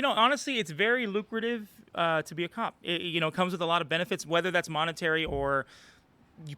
Honestly, it's very lucrative to be a cop. It comes with a lot of benefits, whether that's monetary or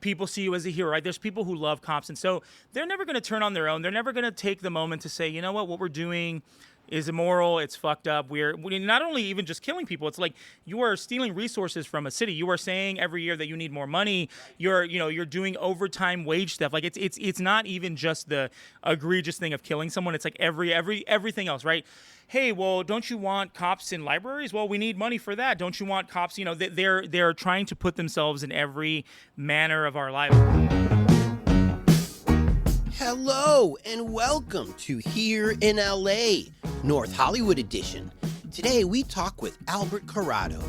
people see you as a hero, right? There's people who love cops, and so they're never going to turn on their own. They're never going to take the moment to say, you know what we're doing is immoral. It's fucked up. We're not only even just killing people. It's like you are stealing resources from a city. You are saying every year that you need more money. You're doing overtime wage stuff. Like it's not even just the egregious thing of killing someone. It's like everything else, right? Hey, well, don't you want cops in libraries? Well, we need money for that. Don't you want cops? They're trying to put themselves in every manner of our lives. Hello and welcome to Here in LA, North Hollywood edition. Today we talk with Albert Corado.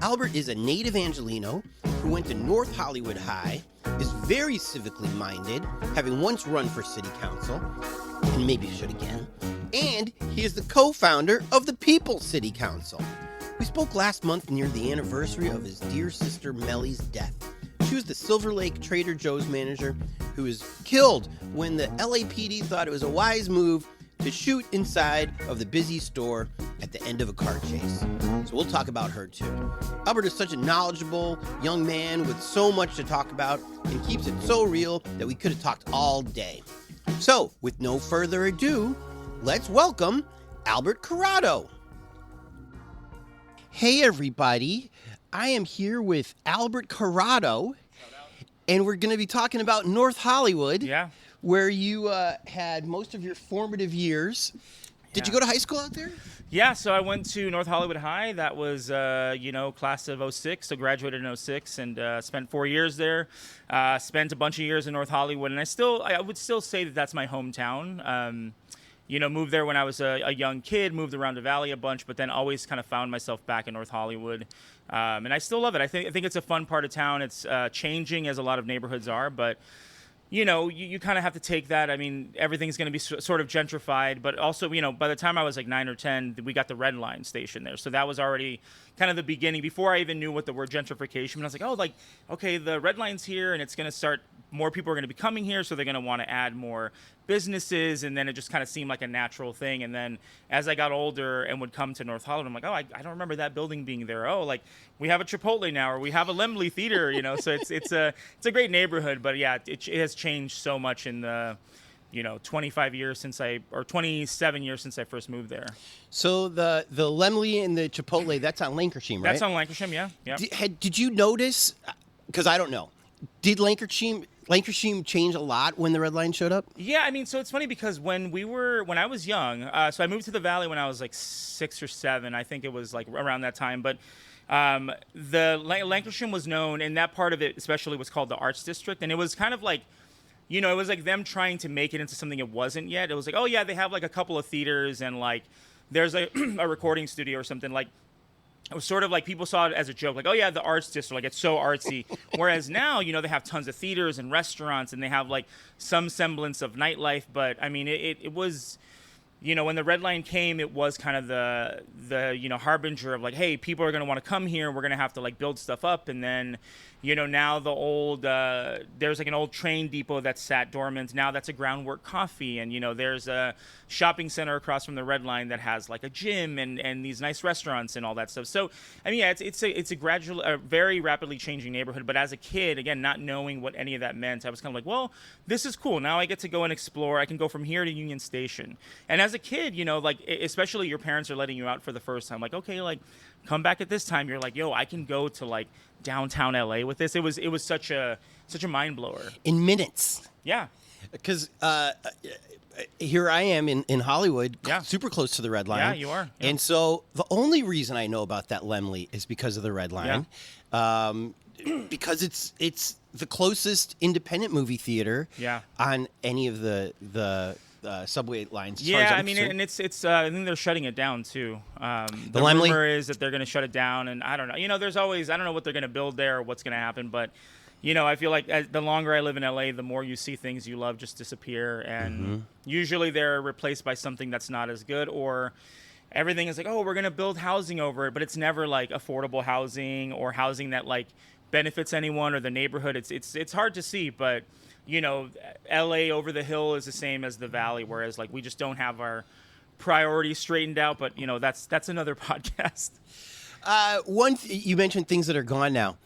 Albert is a native Angelino who went to North Hollywood High, is very civically minded, having once run for city council, and maybe should again, and he is the co-founder of the People's City Council. We spoke last month near the anniversary of his dear sister Mely's death. She was the Silver Lake Trader Joe's manager who was killed when the LAPD thought it was a wise move to shoot inside of the busy store at the end of a car chase. So we'll talk about her too. Albert is such a knowledgeable young man with so much to talk about and keeps it so real that we could have talked all day. So with no further ado, let's welcome Albert Corado. Hey everybody, I am here with Albert Corado, and we're going to be talking about North Hollywood, where you had most of your formative years. Did you go to high school out there? Yeah, so I went to North Hollywood High. That was, class of 06, so graduated in 06 and spent 4 years there. Spent a bunch of years in North Hollywood, and I would still say that that's my hometown. Moved there when I was a young kid, moved around the Valley a bunch, but then always kind of found myself back in North Hollywood. And I still love it. I think it's a fun part of town. It's changing as a lot of neighborhoods are, but you kind of have to take that. I mean, everything's going to be sort of gentrified, but also, by the time I was like 9 or 10, we got the Red Line station there. So that was already kind of the beginning before I even knew what the word gentrification. And I was like, okay, the Red Line's here and it's going to start, more people are going to be coming here. So they're going to want to add more businesses. And then it just kind of seemed like a natural thing. And then as I got older and would come to North Hollywood, I'm like, I don't remember that building being there. Oh, like we have a Chipotle now, or we have a Mely theater, so it's a great neighborhood, but yeah, it has changed so much in the 27 years since I first moved there. So the Lemley and the Chipotle, that's on Lankershim, right? That's on Lankershim, yeah. Did you notice, because I don't know, did Lankershim change a lot when the Red Line showed up? Yeah, I mean, so it's funny because when I was young, so I moved to the Valley when I was like 6 or 7, I think it was like around that time, but the Lankershim was known, and that part of it especially was called the Arts District, and it was kind of like, it was like them trying to make it into something it wasn't yet. It was like, oh yeah, they have like a couple of theaters and like there's a recording studio or something. Like it was sort of like people saw it as a joke, like, oh yeah, the Arts District, like it's so artsy. Whereas now, they have tons of theaters and restaurants and they have like some semblance of nightlife. But I mean, it was, when the Red Line came, it was kind of the harbinger of like, hey, people are going to want to come here. We're going to have to like build stuff up. And then, now the old, there's like an old train depot that sat dormant. Now that's a Groundwork Coffee. And, there's a shopping center across from the Red Line that has like a gym and these nice restaurants and all that stuff. So, I mean, yeah, it's a gradual, very rapidly changing neighborhood. But as a kid, again, not knowing what any of that meant, I was kind of like, well, this is cool. Now I get to go and explore. I can go from here to Union Station. And as a kid, like, especially your parents are letting you out for the first time. Like, okay, like, come back at this time. You're like, yo, I can go to like downtown LA with this. It was such a mind blower. In minutes. Yeah. Because here I am in Hollywood, super close to the Red Line. Yeah, you are. Yeah. And so the only reason I know about that Lemley is because of the Red Line. Yeah. Because it's the closest independent movie theater on any of the subway lines. Yeah, I mean, and it's I think they're shutting it down too. The rumor is that they're going to shut it down, and I don't know. There's always, I don't know what they're going to build there or what's going to happen, but I feel like the longer I live in LA, the more you see things you love just disappear, and usually they're replaced by something that's not as good, or everything is like, oh, we're going to build housing over it, but it's never like affordable housing or housing that like benefits anyone or the neighborhood. It's hard to see, but LA over the hill is the same as the Valley, whereas like we just don't have our priorities straightened out, but that's another podcast. You mentioned things that are gone now.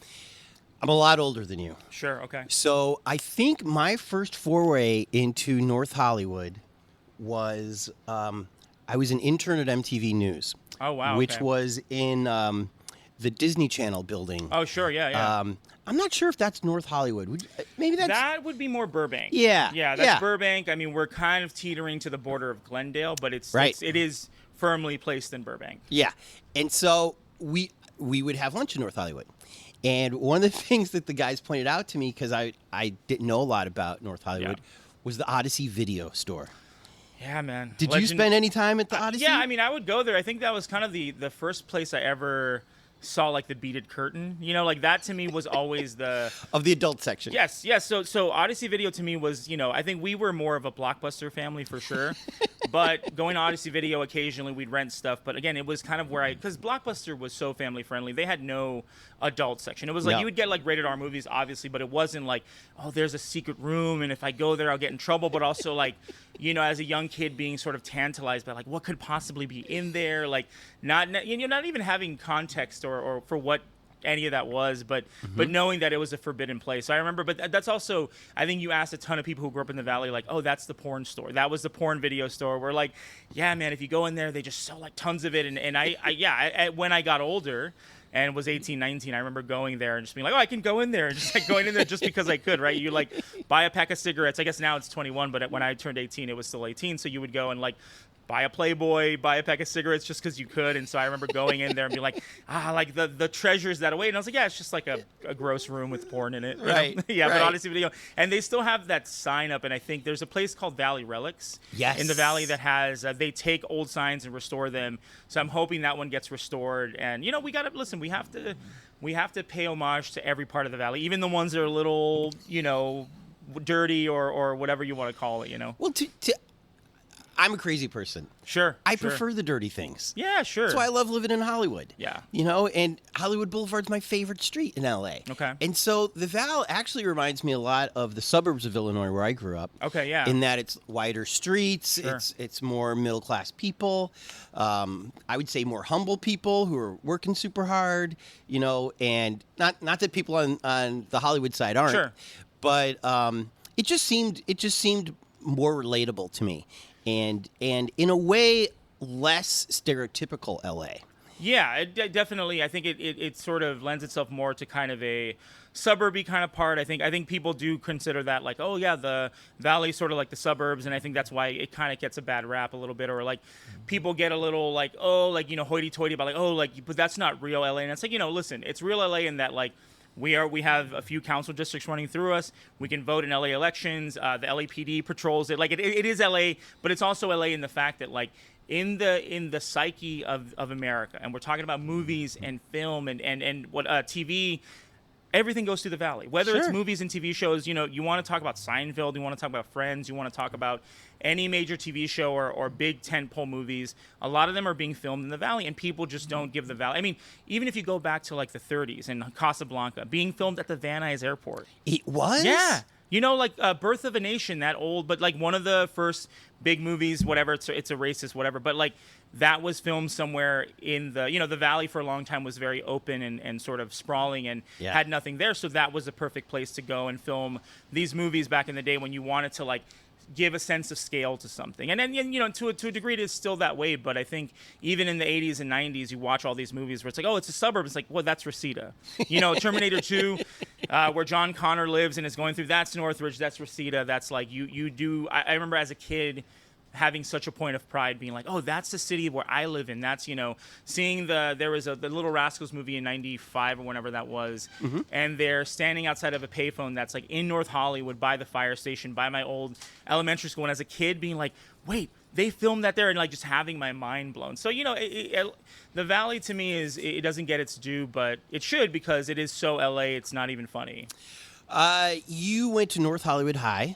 I'm a lot older than you. Sure, okay. So I think my first foray into North Hollywood was I was an intern at MTV News. Oh, wow. Which okay. was in the Disney Channel building. Oh, sure, yeah. I'm not sure if that's North Hollywood. Maybe that would be more Burbank. Yeah. That's Burbank. I mean, we're kind of teetering to the border of Glendale, but it is firmly placed in Burbank. Yeah. And so we would have lunch in North Hollywood. And one of the things that the guys pointed out to me, because I didn't know a lot about North Hollywood, was the Odyssey Video Store. Yeah, man. Did you spend any time at the Odyssey? Yeah, I mean, I would go there. I think that was kind of the first place I ever saw like the beaded curtain. Like that to me was always the of the adult section. Yes. So Odyssey Video to me was, I think we were more of a Blockbuster family for sure. But going to Odyssey Video occasionally we'd rent stuff. But again, it was kind of where because Blockbuster was so family friendly. They had no adult section. It was like you would get like rated R movies obviously, but it wasn't like, oh, there's a secret room and if I go there I'll get in trouble, but also like, as a young kid being sort of tantalized by like what could possibly be in there, like not even having context or for what any of that was, but knowing that it was a forbidden place. So I remember, but that's also, I think you asked a ton of people who grew up in the Valley, like, oh, that's the porn store. That was the porn video store. We're like, yeah, man, if you go in there, they just sell like tons of it. And I when I got older and was 18, 19, I remember going there and just being like, oh, I can go in there, and just like going in there just because I could, right? You like buy a pack of cigarettes. I guess now it's 21, but when I turned 18, it was still 18. So you would go and like buy a Playboy, buy a pack of cigarettes just because you could. And so I remember going in there and be like, like the treasures that await. And I was like, yeah, it's just like a gross room with porn in it. Right. Yeah, right. But Odyssey Video. And they still have that sign up. And I think there's a place called Valley Relics in the Valley that has, they take old signs and restore them. So I'm hoping that one gets restored. And, we got to, listen, we have to pay homage to every part of the Valley, even the ones that are a little, dirty or whatever you want to call it, Well, I'm a crazy person. Sure. I prefer the dirty things. Yeah, sure. That's why I love living in Hollywood. Yeah. And Hollywood Boulevard's my favorite street in L.A. Okay. And so the Val actually reminds me a lot of the suburbs of Illinois where I grew up. Okay, yeah. In that it's wider streets, Sure. it's more middle-class people. I would say more humble people who are working super hard, and not that people on the Hollywood side aren't. Sure. But it just seemed more relatable to me. And in a way, less stereotypical L.A. Yeah, it definitely. I think it sort of lends itself more to kind of a suburby kind of part. I think people do consider that like, oh yeah, the Valley's sort of like the suburbs, and I think that's why it kind of gets a bad rap a little bit, or like people get a little like, oh, like hoity-toity about like, oh, like, but that's not real LA, and it's like, listen, it's real LA in that like. We have a few council districts running through us. We can vote in LA elections. The LAPD patrols it. Like it is LA, but it's also LA in the fact that like in the psyche of America, and we're talking about movies and film and what TV. Everything goes through the Valley. Whether it's movies and TV shows, you want to talk about Seinfeld, you want to talk about Friends, you want to talk about any major TV show or big tentpole movies. A lot of them are being filmed in the Valley, and people just don't give the Valley. I mean, even if you go back to like the 30s and Casablanca, being filmed at the Van Nuys Airport. It was? Yeah. Like Birth of a Nation, that old, but like one of the first big movies, whatever, it's a racist, whatever, but like that was filmed somewhere in the, the Valley for a long time was very open and sort of sprawling and had nothing there. So that was the perfect place to go and film these movies back in the day when you wanted to like give a sense of scale to something. And then, to a degree, it is still that way. But I think even in the 80s and 90s, you watch all these movies where it's like, oh, it's a suburb. It's like, well, that's Reseda. Terminator 2, where John Connor lives and is going through, that's Northridge, that's Reseda. That's like, you do. I remember as a kid having such a point of pride, being like, oh, that's the city where I live in. That's, seeing there was the Little Rascals movie in 95 or whenever that was. Mm-hmm. And they're standing outside of a payphone that's like in North Hollywood by the fire station, by my old elementary school. And as a kid being like, wait, they filmed that there, and like just having my mind blown. So, the Valley to me it doesn't get its due, but it should, because it is so LA, it's not even funny. You went to North Hollywood High.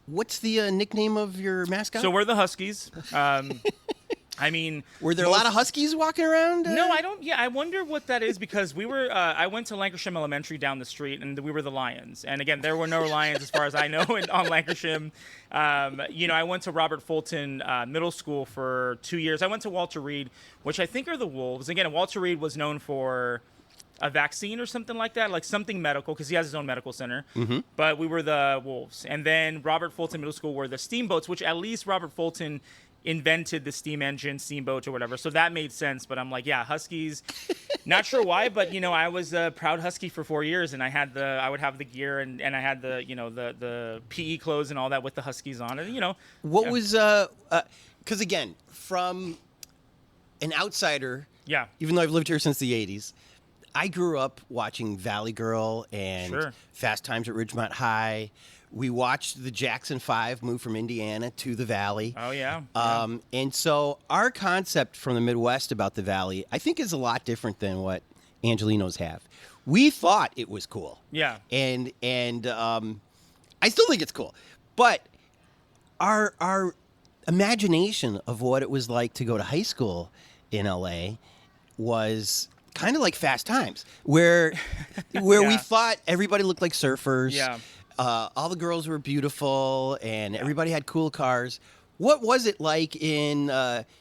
What's the nickname of your mascot? So we're the Huskies. I I mean, Were there a lot of Huskies walking around? No, I don't. Yeah, I wonder what that is because we were. I went to Lancashire Elementary down the street, and we were the Lions. And again, there were no Lions as far as I know on Lancashire. I went to Robert Fulton Middle School for 2 years. I went to Walter Reed, which I think are the Wolves. Again, Walter Reed was known for a vaccine or something like that, like something medical, because he has his own medical center. Mm-hmm. But we were the Wolves. And then Robert Fulton Middle School were the Steamboats, which at least Robert Fulton invented the steam engine, steamboat, or whatever. So that made sense. But I'm like, yeah, Huskies. Not sure why, but I was a proud Husky for 4 years, and I would have the gear and I had the PE clothes and all that with the Huskies on it. What was because again, from an outsider, yeah, even though I've lived here since the 80s, I grew up watching Valley Girl and Fast Times at Ridgemont High. We watched the Jackson 5 move from Indiana to the Valley. Oh, yeah. And so our concept from the Midwest about the Valley, I think, is a lot different than what Angelinos have. We thought it was cool. Yeah. And I still think it's cool. But our imagination of what it was like to go to high school in L.A. was kind of like Fast Times, where we thought everybody looked like surfers. Yeah. All the girls were beautiful, and everybody had cool cars. What was it like in,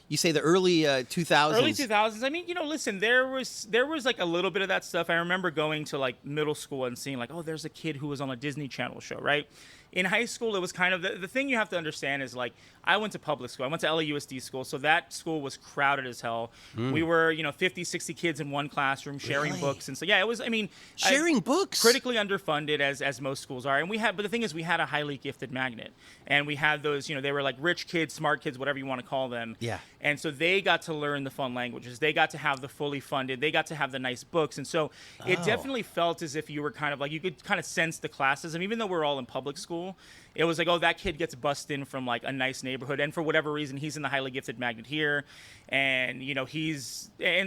you say, the early 2000s? Early 2000s. I mean, listen, there was like a little bit of that stuff. I remember going to like middle school and seeing like, oh, there's a kid who was on a Disney Channel show, right? In high school, it was kind of the thing you have to understand is like I went to public school. I went to LAUSD school, so that school was crowded as hell. We were 50, 60 kids in one classroom sharing books, and so yeah, it was. I mean, sharing books, critically underfunded as most schools are, and but the thing is, we had a highly gifted magnet, and we had those. They were like rich kids, smart kids, whatever you want to call them. Yeah. And so they got to learn the fun languages. They got to have the fully funded. They got to have the nice books, and so it definitely felt as if you were kind of like you could kind of sense the classism, even though we're all in public school. It was like, oh, that kid gets bussed in from like a nice neighborhood, and for whatever reason, he's in the highly gifted magnet here, and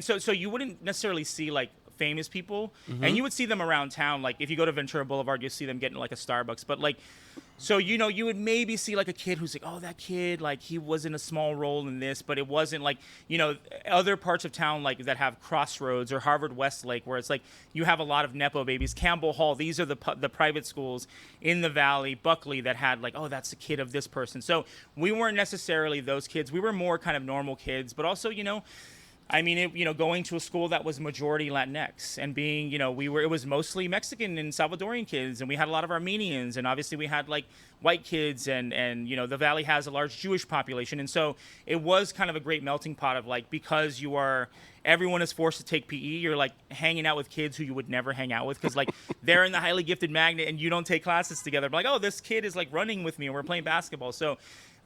so you wouldn't necessarily see like famous people, and you would see them around town. Like if you go to Ventura Boulevard, you'll see them getting like a Starbucks, but like. So, you would maybe see like a kid who's like, oh, that kid, like he was in a small role in this, but it wasn't like, other parts of town like that have Crossroads or Harvard Westlake, where it's like you have a lot of Nepo babies. Campbell Hall, these are the private schools in the Valley, Buckley, that had like, oh, that's the kid of this person. So we weren't necessarily those kids. We were more kind of normal kids, but also, I mean, going to a school that was majority Latinx and being, it was mostly Mexican and Salvadorian kids, and we had a lot of Armenians, and obviously we had like white kids, and the Valley has a large Jewish population, and so it was kind of a great melting pot of like, because everyone is forced to take PE, you're like hanging out with kids who you would never hang out with because like they're in the highly gifted magnet and you don't take classes together. But like, oh, this kid is like running with me and we're playing basketball. So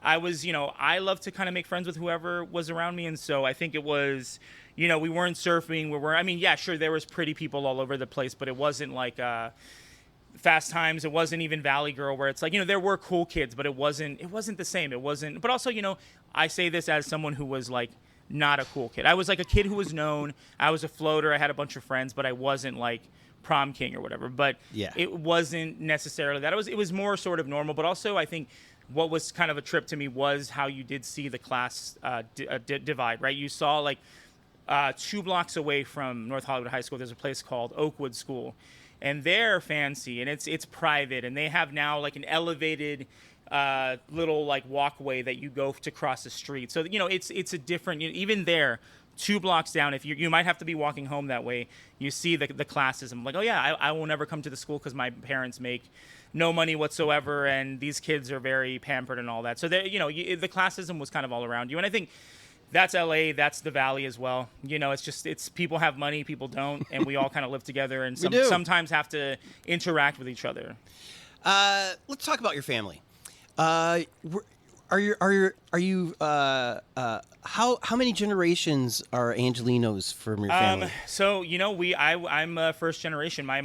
I was, I love to kind of make friends with whoever was around me. And so I think it was, we weren't surfing. I mean, yeah, sure, there was pretty people all over the place, but it wasn't like Fast Times. It wasn't even Valley Girl, where it's like, there were cool kids, but it wasn't the same. It wasn't, but also, I say this as someone who was like not a cool kid. I was like a kid who was known. I was a floater. I had a bunch of friends, but I wasn't like prom king or whatever. But it wasn't necessarily that. It was more sort of normal, but also I think what was kind of a trip to me was how you did see the class divide, right? You saw like 2 blocks away from North Hollywood High School, there's a place called Oakwood School, and they're fancy and it's private, and they have now like an elevated little like walkway that you go to cross the street. So it's a different. Even there, 2 blocks down, if you might have to be walking home that way, you see the classes. I'm like, oh yeah, I will never come to the school because my parents make no money whatsoever, and these kids are very pampered and all that. So the classism was kind of all around you, and I think that's LA, that's the Valley as well. It's people have money, people don't, and we all kind of live together, and sometimes have to interact with each other. Let's talk about your family. How many generations are Angelinos from your family? So I'm first generation. My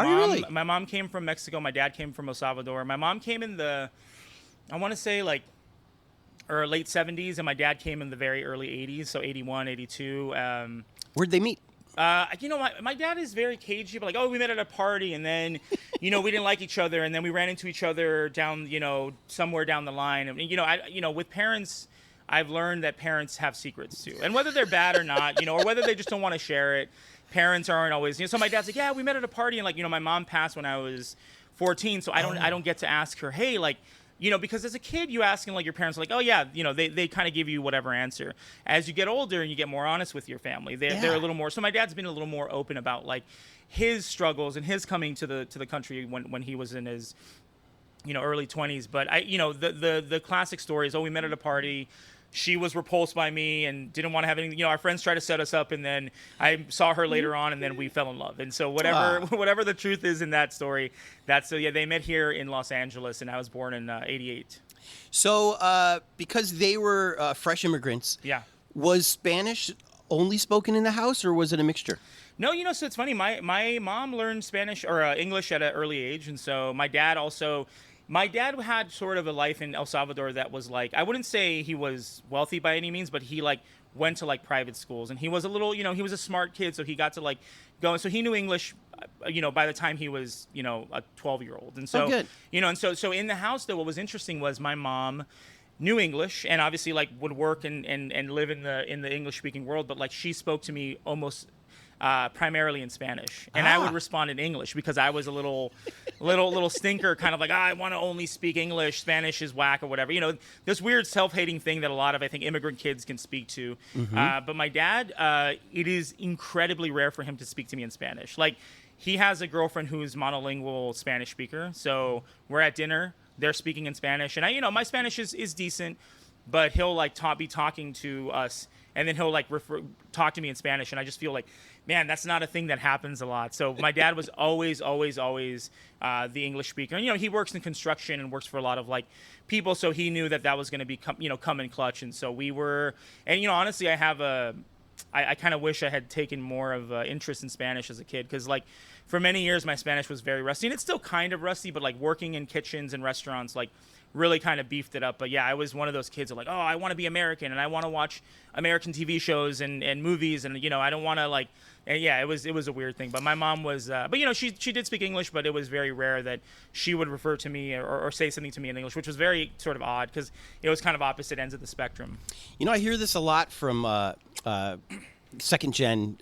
mom came from Mexico. My dad came from El Salvador. My mom came in I want to say like late 70s, and my dad came in the very early 80s, so 81, 82. Where'd they meet? My dad is very cagey, but like, oh, we met at a party, and then, we didn't like each other, and then we ran into each other down, somewhere down the line. And, with parents, I've learned that parents have secrets too, and whether they're bad or not, or whether they just don't want to share it. Parents aren't always, so my dad's like, yeah, we met at a party, and like, my mom passed when I was 14, so I don't get to ask her, hey, like, because as a kid, you ask and like your parents are like, oh yeah, they kind of give you whatever answer. As you get older and you get more honest with your family, they're a little more. So my dad's been a little more open about like his struggles and his coming to the country when he was in his early 20s. But the classic story is, oh, we met at a party. She was repulsed by me and didn't want to have anything. Our friends tried to set us up, and then I saw her later on, and then we fell in love. And so whatever the truth is in that story, they met here in Los Angeles, and I was born in '88. So because they were fresh immigrants, was Spanish only spoken in the house, or was it a mixture? No, so it's funny. My mom learned Spanish or English at an early age, and so my dad also. My dad had sort of a life in El Salvador that was like, I wouldn't say he was wealthy by any means, but he like went to like private schools, and he was a little, he was a smart kid, so he got to like go, so he knew English, by the time he was, a 12-year-old, and so, and so in the house though, what was interesting was my mom knew English and obviously like would work and live in the English speaking world, but like she spoke to me almost primarily in Spanish, and I would respond in English because I was a little stinker, kind of like, I want to only speak English. Spanish is whack or whatever. This weird self-hating thing that a lot of, I think, immigrant kids can speak to. But my dad, it is incredibly rare for him to speak to me in Spanish. Like, he has a girlfriend who's monolingual Spanish speaker, so we're at dinner, they're speaking in Spanish, and my Spanish is decent, but he'll like be talking to us, and then he'll like talk to me in Spanish, and I just feel like, man, that's not a thing that happens a lot. So my dad was always the English speaker. And, he works in construction and works for a lot of like people, so he knew that was going to be come in clutch. And so we were, and honestly, I kind of wish I had taken more of interest in Spanish as a kid, because like for many years my Spanish was very rusty, and it's still kind of rusty, but like working in kitchens and restaurants like really kind of beefed it up. But yeah, I was one of those kids that like, oh, I want to be American, and I want to watch American TV shows and movies, and I don't want to like. And yeah, it was a weird thing. But my mom was, but she did speak English, but it was very rare that she would refer to me or say something to me in English, which was very sort of odd because it was kind of opposite ends of the spectrum. I hear this a lot from second-gen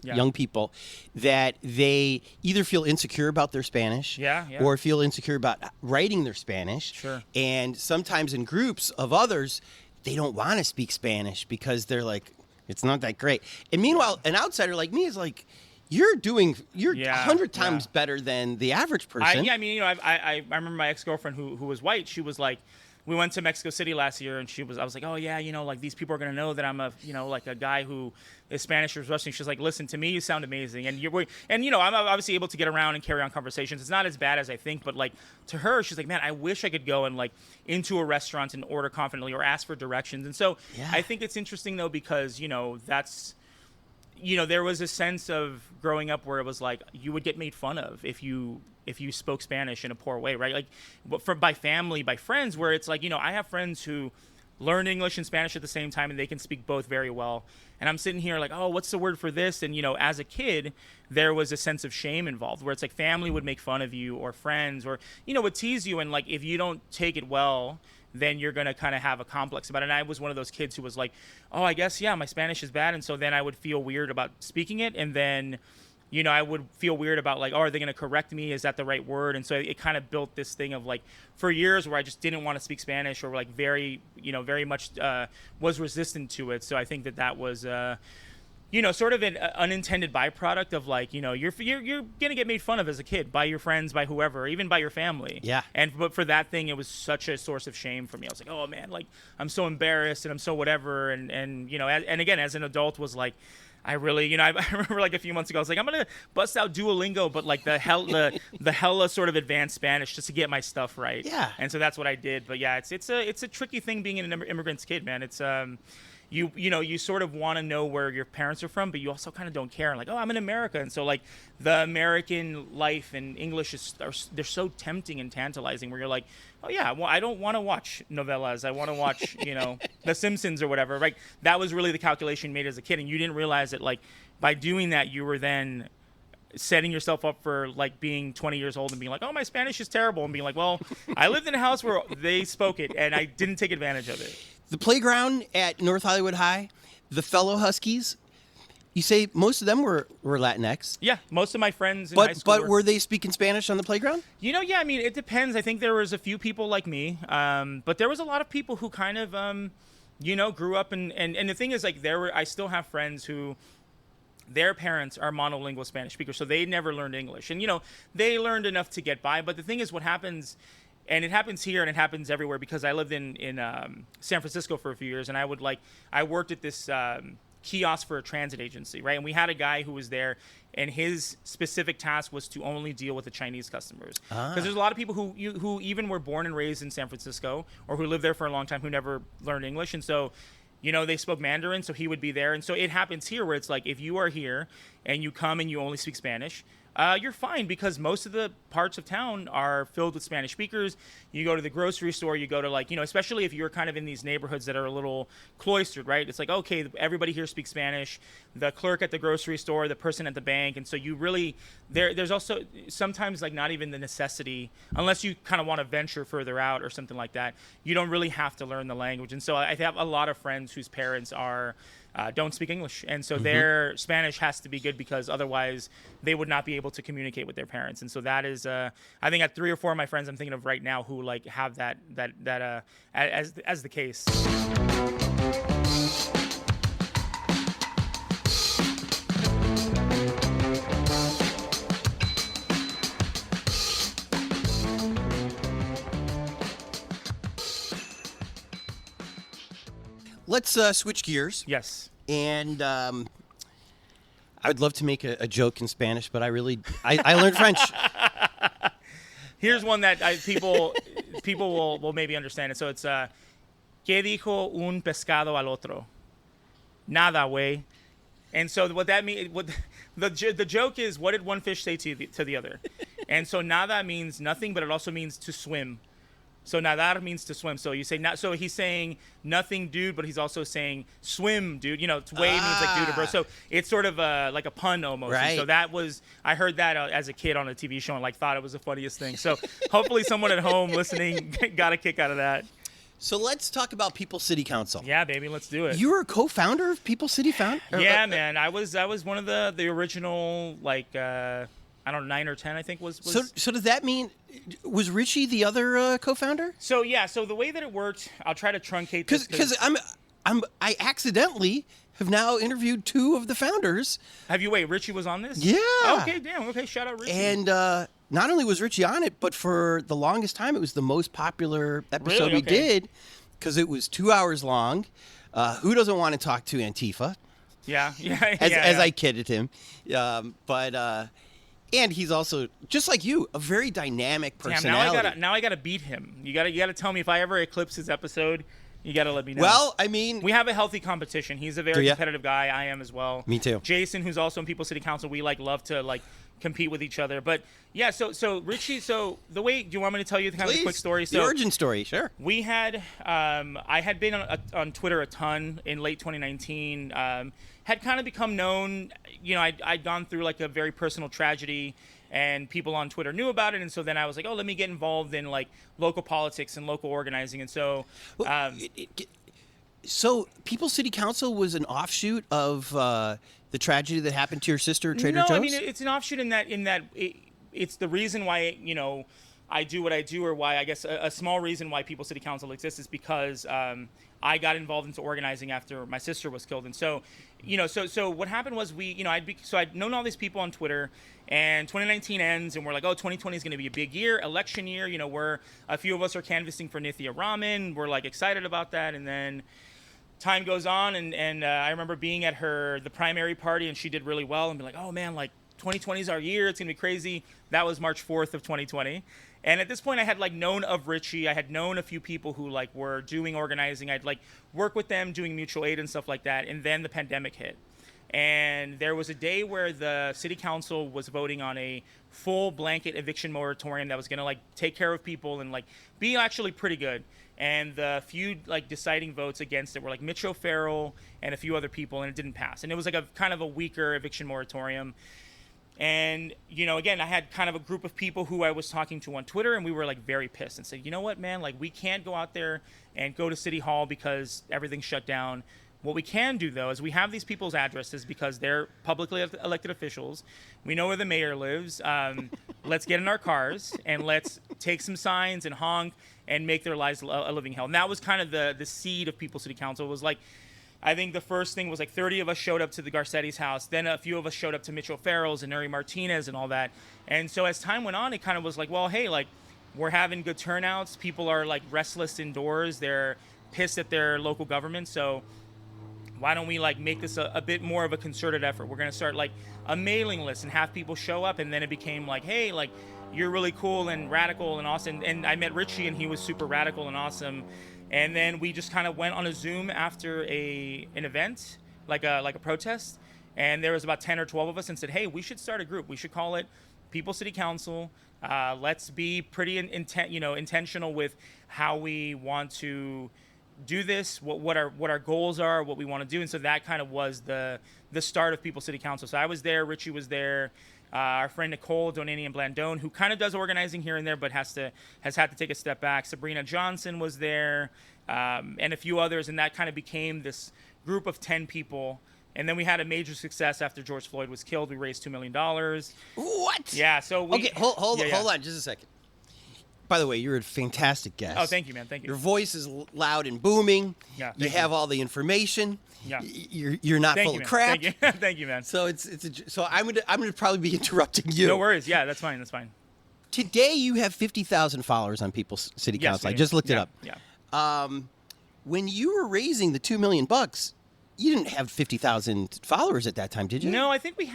young people, that they either feel insecure about their Spanish or feel insecure about writing their Spanish. Sure. And sometimes in groups of others, they don't want to speak Spanish because they're like, it's not that great. And meanwhile, an outsider like me is like, you're 100 times better than the average person. I remember my ex-girlfriend who was white. She was like, we went to Mexico City last year, and I was like, oh yeah, like these people are gonna know that I'm like a guy who is Spanish or Russian. She's like, listen, to me you sound amazing, and I'm obviously able to get around and carry on conversations. It's not as bad as I think, but like to her, she's like, man, I wish I could go and like into a restaurant and order confidently or ask for directions. And so I think it's interesting though, because that's. There was a sense of growing up where it was like you would get made fun of if you spoke Spanish in a poor way, right? Like by family, by friends, where it's like, I have friends who learn English and Spanish at the same time, and they can speak both very well. And I'm sitting here like, oh, what's the word for this? And, as a kid, there was a sense of shame involved where it's like family would make fun of you, or friends, or, would tease you. And like, if you don't take it well, then you're going to kind of have a complex about it. And I was one of those kids who was like, oh, I guess, my Spanish is bad. And so then I would feel weird about speaking it. And then, I would feel weird about like, oh, are they going to correct me? Is that the right word? And so it kind of built this thing of like, for years where I just didn't want to speak Spanish, or like very much was resistant to it. So I think that was, sort of an unintended byproduct of like, you're going to get made fun of as a kid by your friends, by whoever, even by your family. Yeah. But for that thing, it was such a source of shame for me. I was like, oh man, like I'm so embarrassed and I'm so whatever. And again, as an adult was like, I really, I remember like a few months ago, I was like, I'm going to bust out Duolingo, but like the hella sort of advanced Spanish just to get my stuff right. Yeah. And so that's what I did. But yeah, it's a tricky thing being an immigrant's kid, man. It's, you sort of want to know where your parents are from, but you also kind of don't care. Like, oh, I'm in America. And so like the American life and English they're so tempting and tantalizing where you're like, oh yeah, well, I don't want to watch novellas. I want to watch, The Simpsons or whatever. Right. That was really the calculation made as a kid. And you didn't realize that like by doing that, you were then setting yourself up for like being 20 years old and being like, oh, my Spanish is terrible. And being like, well, I lived in a house where they spoke it and I didn't take advantage of it. The playground at North Hollywood High, the fellow Huskies, you say most of them were Latinx. Yeah, most of my friends in high school But were they speaking Spanish on the playground? Yeah, I mean, it depends. I think there was a few people like me, but there was a lot of people who kind of, grew up and the thing is, like, I still have friends who their parents are monolingual Spanish speakers, so they never learned English. And, they learned enough to get by. But the thing is, what happens, and it happens here and it happens everywhere, because I lived in San Francisco for a few years, and I worked at this kiosk for a transit agency, right? And we had a guy who was there, and his specific task was to only deal with the Chinese customers. Because there's a lot of people who even were born and raised in San Francisco, or who lived there for a long time, who never learned English. And so they spoke Mandarin, so he would be there. And so it happens here where it's like, if you are here and you come and you only speak Spanish, you're fine, because most of the parts of town are filled with Spanish speakers. You go to the grocery store, you go to especially if you're kind of in these neighborhoods that are a little cloistered, right? It's like, okay, everybody here speaks Spanish. The clerk at the grocery store, the person at the bank. And so you really, there's also sometimes like not even the necessity, unless you kind of want to venture further out or something like that, you don't really have to learn the language. And so I have a lot of friends whose parents don't speak English, and so their Spanish has to be good, because otherwise they would not be able to communicate with their parents. And so that is, I think, at 3 or 4 of my friends I'm thinking of right now who like have that as the case. Let's switch gears. Yes. And I would love to make a joke in Spanish, but I learned French. Here's one that people will maybe understand it. So it's ¿Qué dijo un pescado al otro? Nada, güey. And so what that means, the joke is, what did one fish say to the other? And so nada means nothing, but it also means to swim. So nadar means to swim. So you say not. So he's saying nothing, dude, but he's also saying swim, dude. Way means like dude or bro. So it's sort of like a pun almost. Right. And so I heard that as a kid on a TV show and like thought it was the funniest thing. So hopefully someone at home listening got a kick out of that. So let's talk about People City Council. Yeah, baby, let's do it. You were a co-founder of People City Yeah, man. I was one of the original, like, I don't know, 9 or 10, I think was. So does that mean, was Richie the other co-founder? So yeah, so the way that it worked, I'll try to truncate this. Because I accidentally have now interviewed 2 of the founders. Have you? Wait, Richie was on this? Yeah. Okay, damn. Okay, shout out Richie. And not only was Richie on it, but for the longest time, it was the most popular episode we did, because it was 2 hours long. Who doesn't want to talk to Antifa? Yeah. As I kidded him. And he's also, just like you, a very dynamic personality. Damn, now I gotta beat him. You gotta tell me if I ever eclipse his episode. You gotta let me know. Well, I mean, we have a healthy competition. He's a very competitive guy. I am as well. Me too. Jason, who's also in People City Council, we love to compete with each other. But yeah, so Richie, do you want me to tell you kind of a quick story? The origin story, sure. We had, I had been on Twitter a ton in late 2019. Had kind of become known, I'd gone through like a very personal tragedy, and people on Twitter knew about it. And so then I was like, oh, let me get involved in like local politics and local organizing. And so, so People City Council was an offshoot of the tragedy that happened to your sister, Trader Joe's? No, I mean, it's an offshoot in that it's the reason why, I do what I do, or why I guess a small reason why People City Council exists is because I got involved into organizing after my sister was killed. And so, so what happened was I'd known all these people on Twitter, and 2019 ends, and we're like, oh, 2020 is going to be a big year, election year. A few of us are canvassing for Nithya Raman. We're like excited about that. And then time goes on, and I remember being at the primary party, and she did really well, and be like, oh man, like 2020 is our year. It's going to be crazy. That was March 4th of 2020. And at this point, I had known of Richie. I had known a few people who were doing organizing. I'd work with them doing mutual aid and stuff like that. And then the pandemic hit. And there was a day where the city council was voting on a full blanket eviction moratorium that was going to take care of people and be actually pretty good. And the few deciding votes against it were Mitch O'Farrell and a few other people, and it didn't pass. And it was a kind of a weaker eviction moratorium. And, again, I had kind of a group of people who I was talking to on Twitter, and we were like very pissed and said, you know what, man, like we can't go out there and go to City Hall because everything's shut down. What we can do, though, is we have these people's addresses because they're publicly elected officials. We know where the mayor lives. Let's get in our cars and let's take some signs and honk and make their lives a living hell. And that was kind of the seed of People's City Council. It was like, I think the first thing was like 30 of us showed up to the Garcetti's house. Then a few of us showed up to Mitch O'Farrell's and Neri Martinez and all that. And so as time went on, it kind of was like, well, hey, like we're having good turnouts. People are like restless indoors. They're pissed at their local government. So why don't we like make this a bit more of a concerted effort? We're going to start like a mailing list and have people show up. And then it became like, hey, like you're really cool and radical and awesome. And I met Richie and he was super radical and awesome. And then we just kind of went on a Zoom after an event, like a protest. And there was about 10 or 12 of us and said, hey, we should start a group. We should call it People's City Council. Let's be pretty intentional with how we want to do this, what our goals are, what we want to do. And so that kind of was the start of People's City Council. So I was there, Richie was there, our friend Nicole Donanian Blandone, who kind of does organizing here and there, but has had to take a step back. Sabrina Johnson was there, and a few others, and that kind of became this group of 10 people. And then we had a major success after George Floyd was killed. We raised $2 million. What? Yeah. So okay, hold on just a second. By the way, you're a fantastic guest. Oh, thank you, man. Thank you. Your voice is loud and booming. Yeah. You have all the information. Yeah. You're not full of crap. Thank you. Thank you, man. So so I'm gonna probably be interrupting you. No worries. Yeah, that's fine. That's fine. Today you have 50,000 followers on People's City Council. I just looked it up. Yeah. When you were raising the $2 million, you didn't have 50,000 followers at that time, did you? No, I think we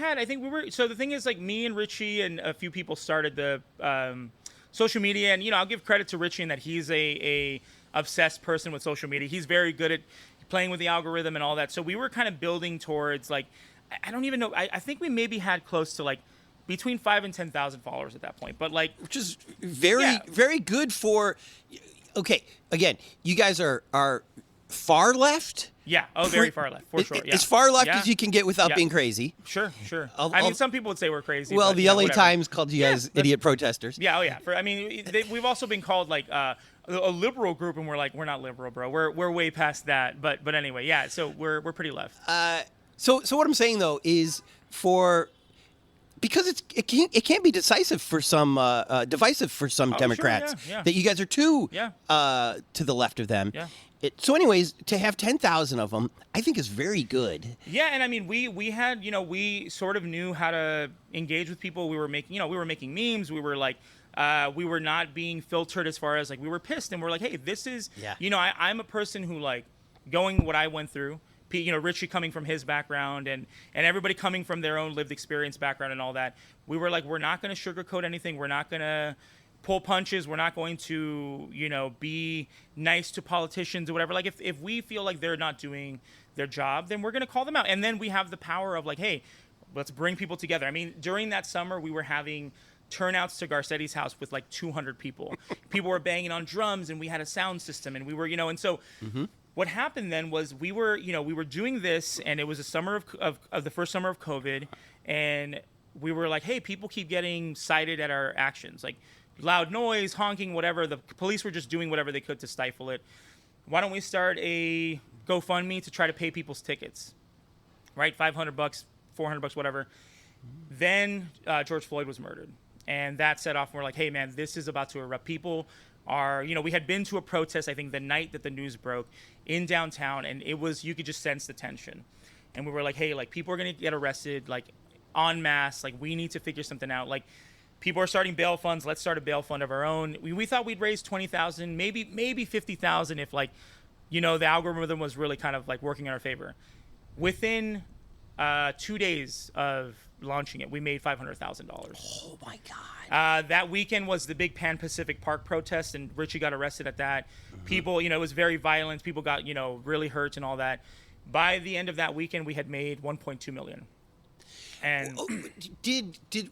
were. So the thing is, like me and Richie and a few people started the social media, and I'll give credit to Richie in that he's a obsessed person with social media. He's very good at playing with the algorithm and all that. So we were kind of building towards like, I don't even know. I think we maybe had close to like between 5,000 and 10,000 followers at that point. But like, which is very good for. Okay, again, you guys are far left. Yeah. Oh, very far left, for sure. Yeah. As far left as you can get without being crazy. Sure. I mean, some people would say we're crazy. Well, but, the LA Times called you guys idiot protesters. Yeah. Oh, yeah. We've also been called like a liberal group, and we're like, we're not liberal, bro. We're way past that. But anyway, yeah. So we're pretty left. So what I'm saying though is because it can't be decisive for some divisive for some Democrats that you guys are too to the left of them. Yeah. So anyways, to have 10,000 of them, I think is very good. Yeah, and I mean, we had, we sort of knew how to engage with people. We were making memes. We were like, we were not being filtered as far as like we were pissed, and we're like, hey, this is, I'm a person who like going what I went through. Richie coming from his background and everybody coming from their own lived experience background and all that. We were like, we're not going to sugarcoat anything. We're not going to pull punches. We're not going to, be nice to politicians or whatever. Like if we feel like they're not doing their job, then we're going to call them out. And then we have the power of like, hey, let's bring people together. I mean, during that summer, we were having turnouts to Garcetti's house with like 200 people. People were banging on drums and we had a sound system and we were, and so what happened then was we were doing this, and it was the summer of the first summer of COVID, and we were like, hey, people keep getting cited at our actions, like loud noise, honking, whatever. The police were just doing whatever they could to stifle it. Why don't we start a GoFundMe to try to pay people's tickets, right? $500, $400, whatever. Then George Floyd was murdered, and that set off. And we're like, hey, man, this is about to erupt. People are, we had been to a protest, I think the night that the news broke in downtown, and it was, you could just sense the tension. And we were like, hey, like people are going to get arrested, like en masse, like we need to figure something out. Like people are starting bail funds. Let's start a bail fund of our own. We thought we'd raise 20,000, maybe 50,000 if like, the algorithm was really kind of like working in our favor. Within 2 days of launching it, we made $500,000. Oh my God. That weekend was the big Pan Pacific Park protest, and Richie got arrested at that. People, it was very violent. People got, really hurt and all that. By the end of that weekend, we had made $1.2 million. And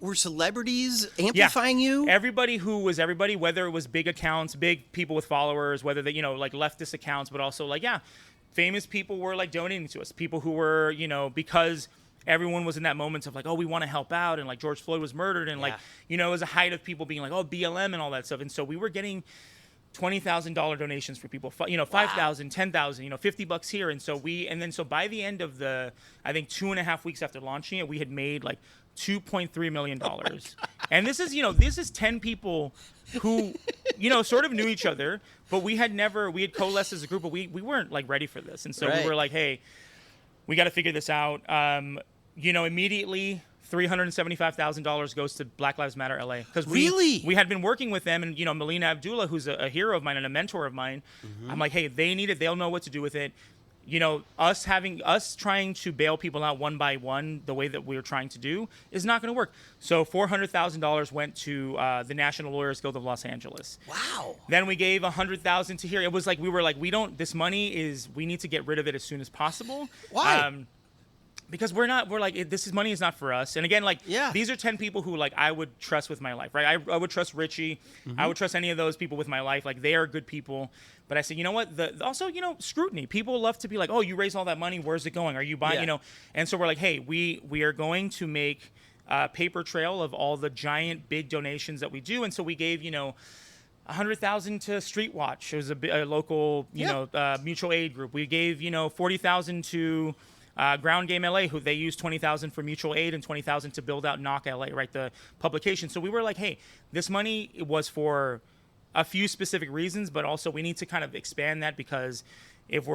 were celebrities amplifying you? Everybody whether it was big accounts, big people with followers, whether they, like leftist accounts, but also like, famous people were like donating to us. People who were, because everyone was in that moment of like, oh, we want to help out, and like George Floyd was murdered, and like, you know, it was a height of people being like, oh, BLM and all that stuff. And so we were getting $20,000 donations for people, you know, 5,000, 10,000, you know, $50 here. And so by the end of I think 2.5 weeks after launching it, we had made like $2.3 million. And this is 10 people who, you know, sort of knew each other, but we had coalesced as a group, but we weren't like ready for this. And so we were like, hey, we got to figure this out. You know, immediately $375,000 goes to Black Lives Matter LA, because we had been working with them, and you know, Melina Abdullah, who's a hero of mine and a mentor of mine, I'm like, hey, they need it, they'll know what to do with it. You know, us trying to bail people out one by one the way that we're trying to do is not going to work. So $400,000 went to the National Lawyers Guild of Los Angeles. Wow. Then we gave $100,000 to here. It was like we were like, this money we need to get rid of it as soon as possible. Why? Because money is not for us. And again, like, these are 10 people who like I would trust with my life, right? I would trust Richie. I would trust any of those people with my life. Like, they are good people. But I said, you know what? Also, you know, scrutiny. People love to be like, oh, you raised all that money. Where's it going? Are you buying, you know? And so we're like, hey, we are going to make a paper trail of all the giant big donations that we do. And so we gave, you know, $100,000 to Street Watch. It was a local, you know, mutual aid group. We gave, you know, $40,000 to Ground Game LA, who they used $20,000 for mutual aid and $20,000 to build out Knock LA, right, the publication. So we were like, hey, this money was for a few specific reasons, but also we need to kind of expand that, because if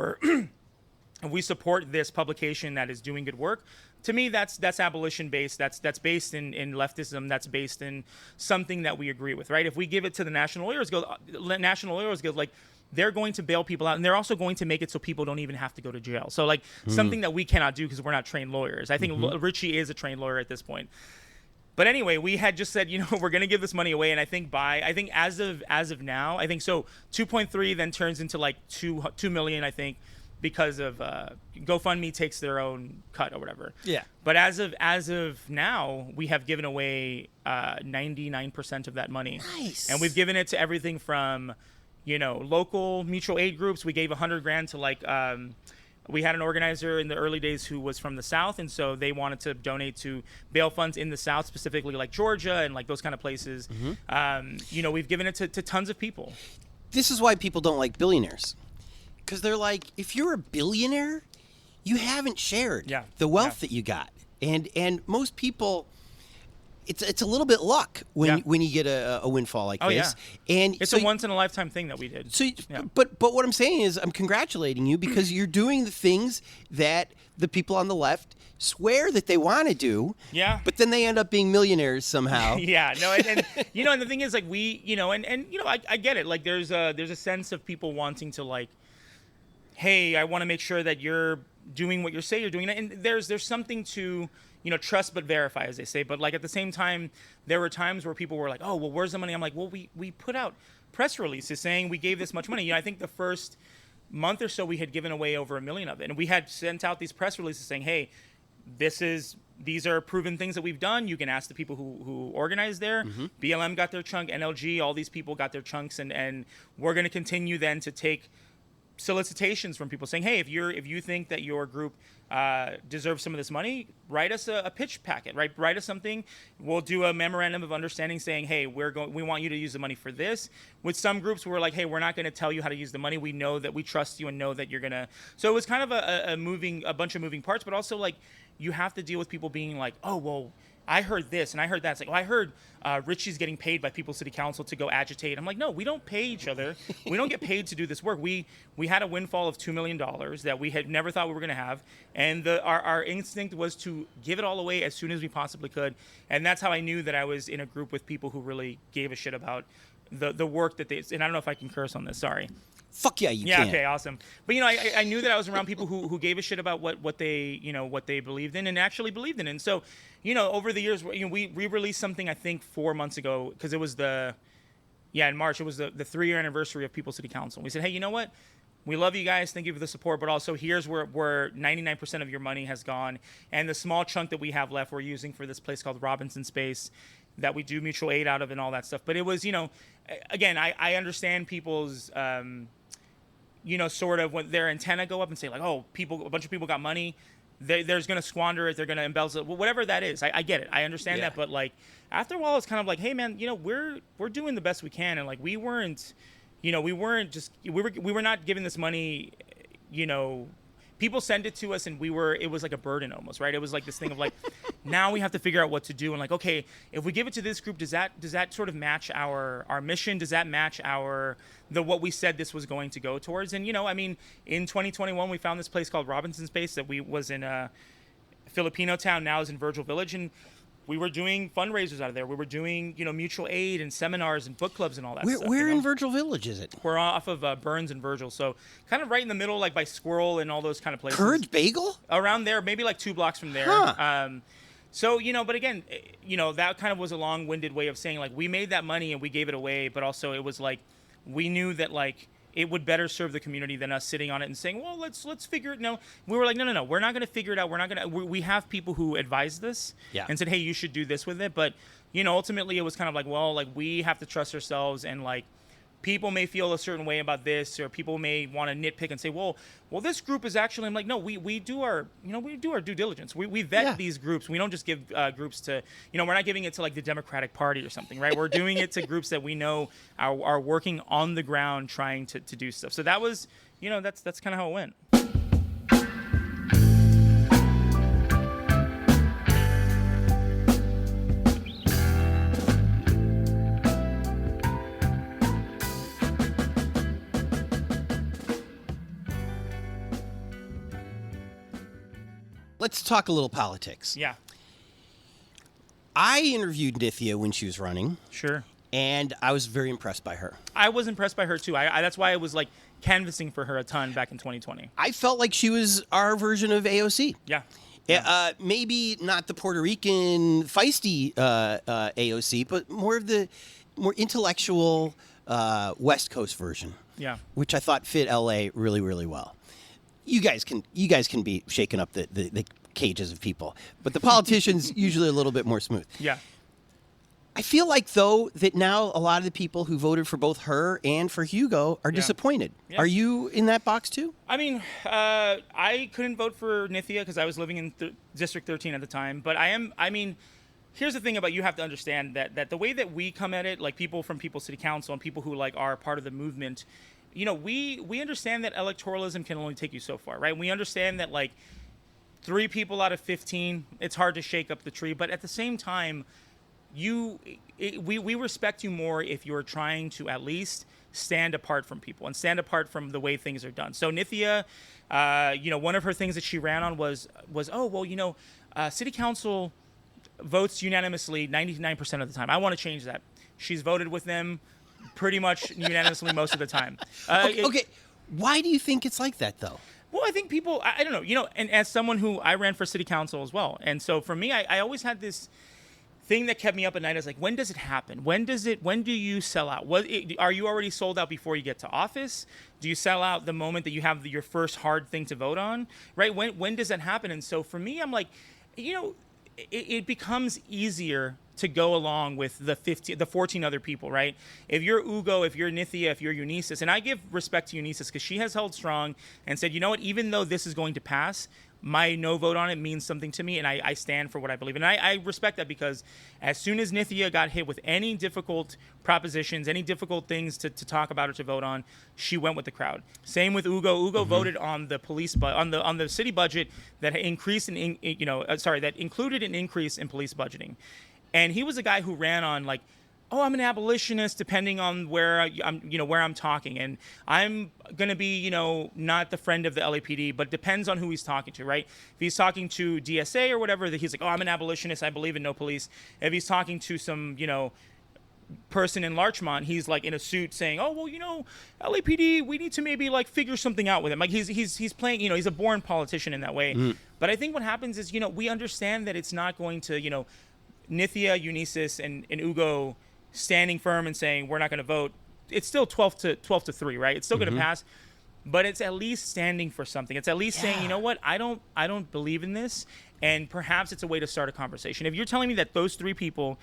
we support this publication that is doing good work, to me that's abolition based, that's based in leftism, that's based in something that we agree with, right? If we give it to the National Lawyers Guild, like, they're going to bail people out, and they're also going to make it so people don't even have to go to jail. So like something that we cannot do because we're not trained lawyers. I think Richie is a trained lawyer at this point. But anyway, we had just said, you know, we're going to give this money away. And I think as of now, I think so 2.3 then turns into like 2 million, I think, because of GoFundMe takes their own cut or whatever. Yeah. But as of now, we have given away 99% of that money. Nice. And we've given it to everything from, you know, local mutual aid groups. We gave $100,000 to like, we had an organizer in the early days who was from the South, and so they wanted to donate to bail funds in the South, specifically like Georgia and like those kind of places. You know, we've given it to tons of people. This is why people don't like billionaires, because they're like, if you're a billionaire, you haven't shared the wealth that you got, and most people. It's a little bit luck when you get a windfall like this. And it's a once in a lifetime thing that we did. So, but what I'm saying is, I'm congratulating you, because you're doing the things that the people on the left swear that they want to do. Yeah. But then they end up being millionaires somehow. And you know, and the thing is, like, we, you know, and you know, I get it. Like, there's a sense of people wanting to, like, hey, I want to make sure that you're doing what you say you're doing, and there's something to, you know, trust but verify, as they say. But like, at the same time, there were times where people were like, oh, well, where's the money? I'm like, well, we put out press releases saying we gave this much money. You know, I think the first month or so we had given away over $1 million of it, and we had sent out these press releases saying, hey, these are proven things that we've done. You can ask the people who organized there. BLM got their chunk, NLG, all these people got their chunks, and we're going to continue then to take solicitations from people saying, hey, if you think that your group deserves some of this money, write us a pitch packet, right? Write us something. We'll do a memorandum of understanding saying, hey, we want you to use the money for this. With some groups, we're like, hey, we're not going to tell you how to use the money. We know that we trust you and know that you're going to. So it was kind of a bunch of moving parts, but also like, you have to deal with people being like, oh, well, I heard this and I heard that. It's like, well, I heard Richie's getting paid by People's City Council to go agitate. I'm like, no, we don't pay each other. We don't get paid to do this work. We had a windfall of $2 million that we had never thought we were going to have. And our instinct was to give it all away as soon as we possibly could. And that's how I knew that I was in a group with people who really gave a shit about the work that they, and I don't know if I can curse on this, sorry. Fuck yeah, you can. Yeah, okay, awesome. But, you know, I knew that I was around people who gave a shit about what they, you know, what they believed in and actually believed in. And so, you know, over the years, you know, we released something, I think, 4 months ago, because it was in March, it was the 3-year anniversary of People's City Council. We said, hey, you know what? We love you guys. Thank you for the support. But also, here's where 99% of your money has gone. And the small chunk that we have left, we're using for this place called Robinson Space that we do mutual aid out of and all that stuff. But it was, you know, again, I understand people's, you know, sort of when their antenna go up and say like, oh, a bunch of people got money. there's going to squander it, they're going to embellish it, whatever that is. I get it, I understand that, but like after a while, it's kind of like, hey man, we're doing the best we can, and like we were not giving this money, people send it to us, and it was like a burden almost, right? It was like this thing of like, now we have to figure out what to do, and like, okay, if we give it to this group, does that sort of match our mission? Does that match what we said this was going to go towards? And in 2021, we found this place called Robinson Space that was in a Filipino town, now is in Virgil Village, and we were doing fundraisers out of there. We were doing, mutual aid and seminars and book clubs and all that stuff. Where in Virgil Village is it? We're off of Burns and Virgil, so kind of right in the middle, like by Squirrel and all those kind of places. Courage Bagel? Around there, maybe like 2 blocks from there. Huh. So, but again, that kind of was a long-winded way of saying, like, we made that money and we gave it away, but also it was like, we knew that, like, it would better serve the community than us sitting on it and saying, well, let's figure it. No, we were like, no, we're not going to figure it out. We're not going to. We have people who advised this and said, hey, you should do this with it. But ultimately, it was kind of like, well, like we have to trust ourselves, and like people may feel a certain way about this, or people may want to nitpick and say, well, this group is actually. I'm like, no, we do our due diligence. We vet these groups. We don't just give groups to we're not giving it to like the Democratic Party or something, right? We're doing it to groups that we know are working on the ground trying to do stuff. So that was that's kind of how it went. Let's talk a little politics. Yeah. I interviewed Nithya when she was running. Sure. And I was very impressed by her. I was impressed by her too. That's why I was like canvassing for her a ton back in 2020. I felt like she was our version of AOC. Yeah. Maybe not the Puerto Rican feisty AOC, but more intellectual West Coast version. Yeah. Which I thought fit LA really, really well. You guys can be shaking up the cages of people, but the politicians usually a little bit more smooth. Yeah. I feel like, though, that now a lot of the people who voted for both her and for Hugo are disappointed. Yeah. Are you in that box, too? I mean, I couldn't vote for Nithya because I was living in District 13 at the time. But here's the thing about you have to understand that the way that we come at it, like people from People's City Council and people who like are part of the movement, we understand that electoralism can only take you so far, right? We understand that, like, 3 people out of 15, it's hard to shake up the tree. But at the same time, we respect you more if you're trying to at least stand apart from people and stand apart from the way things are done. So Nithya, one of her things that she ran on was City Council votes unanimously 99% of the time. I want to change that. She's voted with them pretty much unanimously most of the time. Okay. Why do you think it's like that, though? Well, I think people, I don't know, and as someone who, I ran for city council as well. And so for me, I always had this thing that kept me up at night. I was like, when does it happen? When do you sell out? Are you already sold out before you get to office? Do you sell out the moment that you have your first hard thing to vote on? Right? When does that happen? And so for me, I'm like, it becomes easier to go along with the 14 other people, right? If you're Ugo, if you're Nithya, if you're Eunices, and I give respect to Eunices because she has held strong and said, you know what, even though this is going to pass, my no vote on it means something to me, and I stand for what I believe. And I respect that because as soon as Nithya got hit with any difficult propositions, any difficult things to talk about or to vote on, she went with the crowd. Same with Ugo. Ugo voted on the police on the city budget that that included an increase in police budgeting. And he was a guy who ran on like, oh, I'm an abolitionist depending on where I'm talking. And I'm going to be, not the friend of the LAPD, but depends on who he's talking to, right? If he's talking to DSA or whatever, that he's like, oh, I'm an abolitionist. I believe in no police. If he's talking to some, person in Larchmont, he's like in a suit saying, oh, well, LAPD, we need to maybe like figure something out with him. Like he's playing, he's a born politician in that way. But I think what happens is, we understand that it's not going to, Nithya, Eunices, and Ugo standing firm and saying we're not going to vote. It's still 12 to 3, right? It's still going to pass, but it's at least standing for something. It's at least saying, you know what, I don't believe in this, and perhaps it's a way to start a conversation. If you're telling me that those 3 people,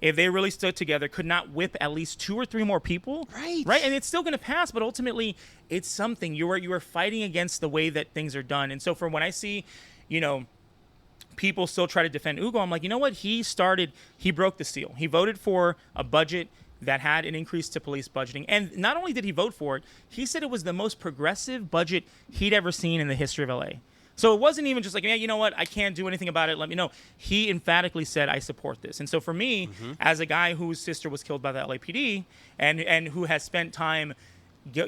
if they really stood together, could not whip at least 2 or 3 more people, right, and it's still going to pass, but ultimately it's something. You are fighting against the way that things are done, and so from when I see, people still try to defend Ugo. I'm like, you know what? He broke the seal. He voted for a budget that had an increase to police budgeting. And not only did he vote for it, he said it was the most progressive budget he'd ever seen in the history of LA. So it wasn't even just like, yeah, you know what? I can't do anything about it. Let me know. He emphatically said, I support this. And so for me, as a guy whose sister was killed by the LAPD and who has spent time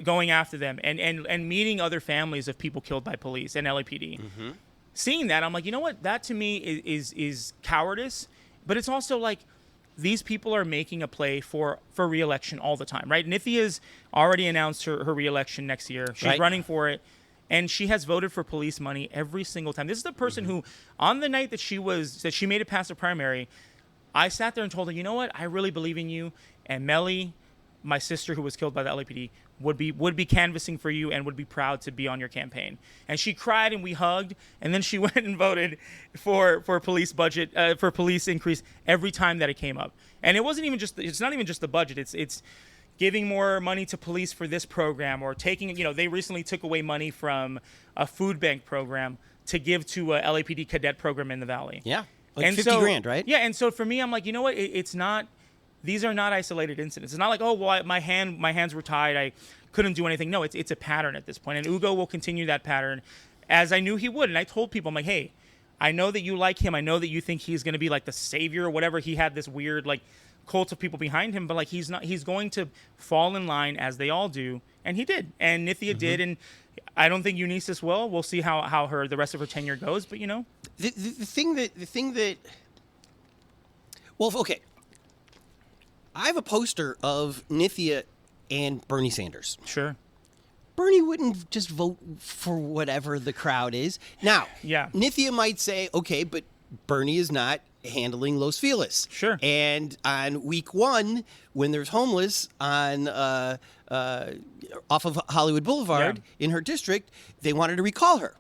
going after them and meeting other families of people killed by police and LAPD, seeing that, I'm like, you know what? That to me is cowardice. But it's also like, these people are making a play for re-election all the time, right? Nithia's already announced her re-election next year. She's running for it. And she has voted for police money every single time. This is the person who, on the night that she made it past the primary, I sat there and told her, you know what? I really believe in you. And Mely, my sister who was killed by the LAPD, would be canvassing for you and would be proud to be on your campaign. And she cried and we hugged. And then she went and voted for police budget, for police increase every time that it came up. And it wasn't even it's not even just the budget. It's giving more money to police for this program, or taking, they recently took away money from a food bank program to give to a LAPD cadet program in the Valley. Yeah. Like 50 grand, right? Yeah. And so for me, I'm like, you know what? It's not, these are not isolated incidents. It's not like, oh, well, my hands were tied. I couldn't do anything. No, it's a pattern at this point. And Ugo will continue that pattern, as I knew he would. And I told people, I'm like, hey, I know that you like him. I know that you think he's going to be like the savior or whatever. He had this weird, like, cult of people behind him, but like he's going to fall in line, as they all do, and he did, and Nithya did, and I don't think Eunices will. We'll see how the rest of her tenure goes, but the thing that well, okay, I have a poster of Nithya and Bernie Sanders. Sure. Bernie wouldn't just vote for whatever the crowd is. Now, yeah, Nithya might say, okay, but Bernie is not handling Los Feliz. Sure. And on week 1, when there's homeless on off of Hollywood Boulevard in her district, they wanted to recall her.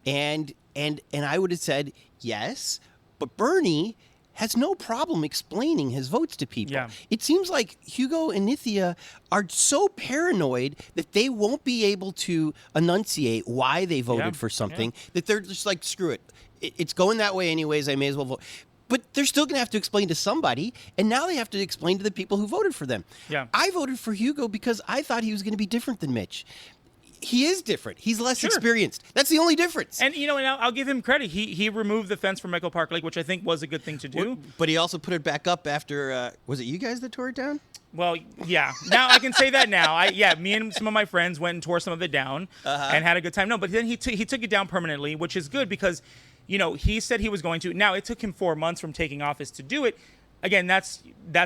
And I would have said, yes, but Bernie has no problem explaining his votes to people. Yeah. It seems like Hugo and Nithya are so paranoid that they won't be able to enunciate why they voted for something, that they're just like, screw it. It's going that way anyways, I may as well vote. But they're still going to have to explain to somebody, and now they have to explain to the people who voted for them. Yeah. I voted for Hugo because I thought he was going to be different than Mitch. He is different. He's less experienced. That's the only difference. And and I'll give him credit. He removed the fence from Echo Park Lake, which I think was a good thing to do. But he also put it back up after. Was it you guys that tore it down? Well, yeah. Now I can say that now. Me and some of my friends went and tore some of it down and had a good time. No, but then he took it down permanently, which is good because, he said he was going to. Now it took him 4 months from taking office to do it. Again, that's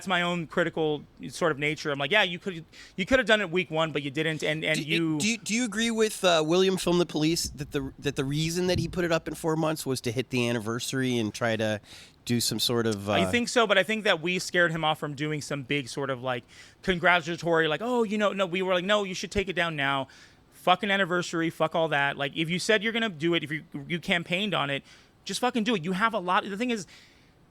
my own critical sort of nature. I'm like, yeah, you could have done it week 1, but you didn't. And do you agree with William from the Police that the reason that he put it up in 4 months was to hit the anniversary and try to do some sort of? I think so, but I think that we scared him off from doing some big sort of like congratulatory, like, oh, no, we were like, no, you should take it down now. Fucking anniversary, fuck all that. Like, if you said you're gonna do it, if you campaigned on it, just fucking do it. You have a lot. The thing is,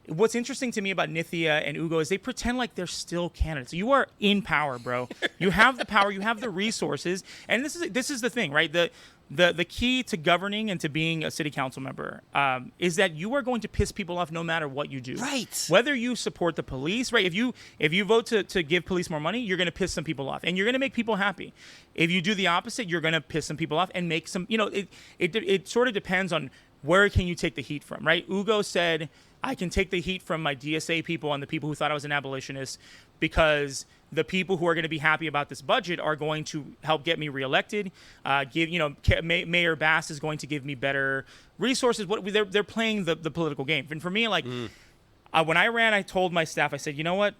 what's interesting to me about Nithya and Ugo is they pretend like they're still candidates. You are in power, bro. You have the power. You have the resources. And this is the thing, right? The key to governing and to being a city council member is that you are going to piss people off no matter what you do. Right. Whether you support the police, right? If you vote to give police more money, you're going to piss some people off, and you're going to make people happy. If you do the opposite, you're going to piss some people off and make some. It sort of depends on where can you take the heat from, right? Ugo said, I can take the heat from my DSA people and the people who thought I was an abolitionist because the people who are going to be happy about this budget are going to help get me reelected. Mayor Bass is going to give me better resources. They're playing the political game. And for me, when I ran, I told my staff, I said, you know what?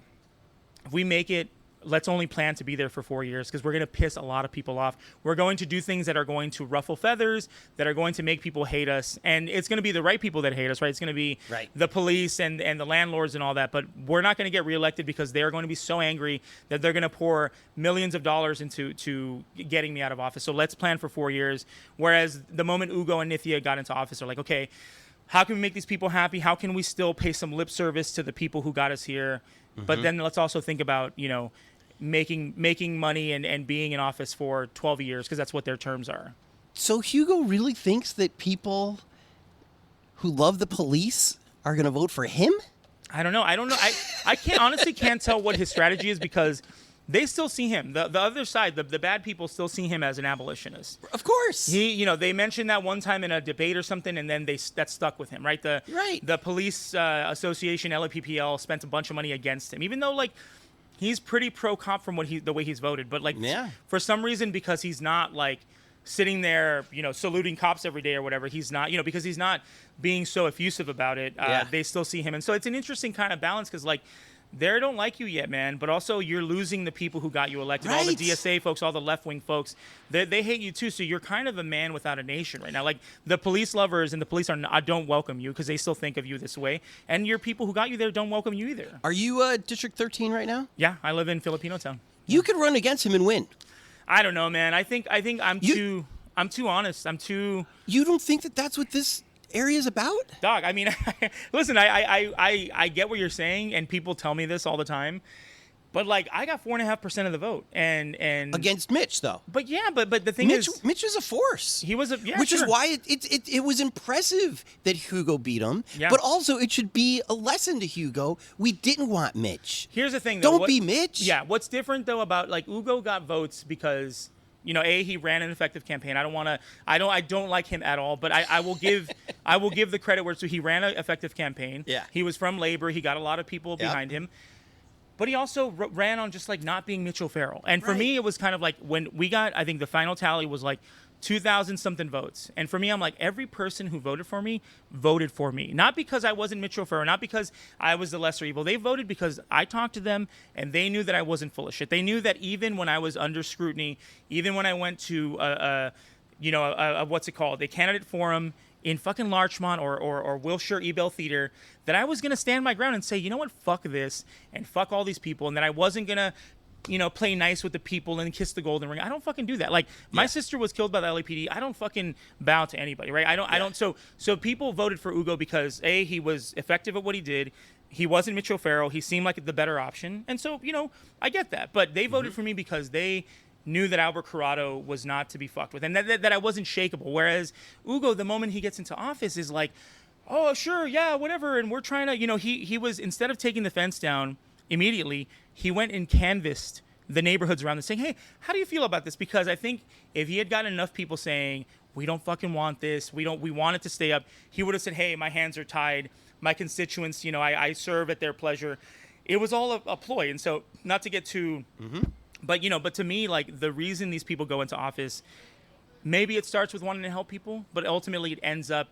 If we make it, let's only plan to be there for 4 years because we're going to piss a lot of people off. We're going to do things that are going to ruffle feathers, that are going to make people hate us. And it's going to be the right people that hate us, right? It's going to be the police and the landlords and all that. But we're not going to get reelected because they're going to be so angry that they're going to pour millions of dollars into getting me out of office. So let's plan for 4 years. Whereas the moment Ugo and Nithya got into office, they're like, okay, how can we make these people happy? How can we still pay some lip service to the people who got us here? But then let's also think about, making money and being in office for 12 years because that's what their terms are. So Hugo really thinks that people who love the police are going to vote for him? I don't know. I can't tell what his strategy is because they still see him. The other side, the bad people still see him as an abolitionist. Of course. They mentioned that one time in a debate or something, and then that stuck with him, right? The police association, LAPPL, spent a bunch of money against him, even though, like, he's pretty pro-cop from the way he's voted. But, like, for some reason, because he's not, like, sitting there, saluting cops every day or whatever, he's not, because he's not being so effusive about it, they still see him. And so it's an interesting kind of balance because, like, they don't like you yet, man, but also you're losing the people who got you elected. Right. All the DSA folks, all the left-wing folks, they hate you too, so you're kind of a man without a nation right now. Like, the police lovers and the police don't welcome you because they still think of you this way, and your people who got you there don't welcome you either. Are you District 13 right now? Yeah, I live in Filipino Town. You could run against him and win. I don't know, man. I think I'm too honest. You don't think that that's what this area is about? Dog, I mean, listen, I get what you're saying, and people tell me this all the time, but, like, I got 4.5% of the vote, and against Mitch, though. But yeah, but the thing is, Mitch is a force. He was which is why it was impressive that Hugo beat him. Yeah. But also, it should be a lesson to Hugo. We didn't want Mitch. Here's the thing, though. Don't be Mitch. Yeah, what's different though about, like, Hugo got votes because, he ran an effective campaign. I don't like him at all, but I will give the credit where he ran an effective campaign. Yeah. He was from labor. He got a lot of people behind him. But he also ran on just, like, not being Mitch O'Farrell. And for me, it was kind of like when we got, I think the final tally was like 2,000 something votes. And for me, I'm like, every person who voted for me. Not because I wasn't Mitch O'Farrell, not because I was the lesser evil. They voted because I talked to them and they knew that I wasn't full of shit. They knew that even when I was under scrutiny, even when I went to what's it called? A candidate forum in fucking Larchmont or Wilshire Ebell Theater, that I was going to stand my ground and say, you know what, fuck this and fuck all these people, and that I wasn't going to play nice with the people and kiss the golden ring. I don't fucking do that. Like, my sister was killed by the LAPD. I don't fucking bow to anybody, right? I don't. So people voted for Hugo because he was effective at what he did. He wasn't Mitch O'Farrell. He seemed like the better option, and so I get that. But they voted for me because they knew that Albert Corado was not to be fucked with, and that I wasn't shakeable. Whereas Hugo, the moment he gets into office, is like, oh, sure, yeah, whatever, and we're trying to, he was, instead of taking the fence down immediately, he went and canvassed the neighborhoods around and saying, hey, how do you feel about this? Because I think if he had gotten enough people saying, we don't fucking want this, we want it to stay up, he would have said, hey, my hands are tied, my constituents, I serve at their pleasure. It was all a ploy, and so, not to get too... Mm-hmm. But to me, like, the reason these people go into office, maybe it starts with wanting to help people, but ultimately it ends up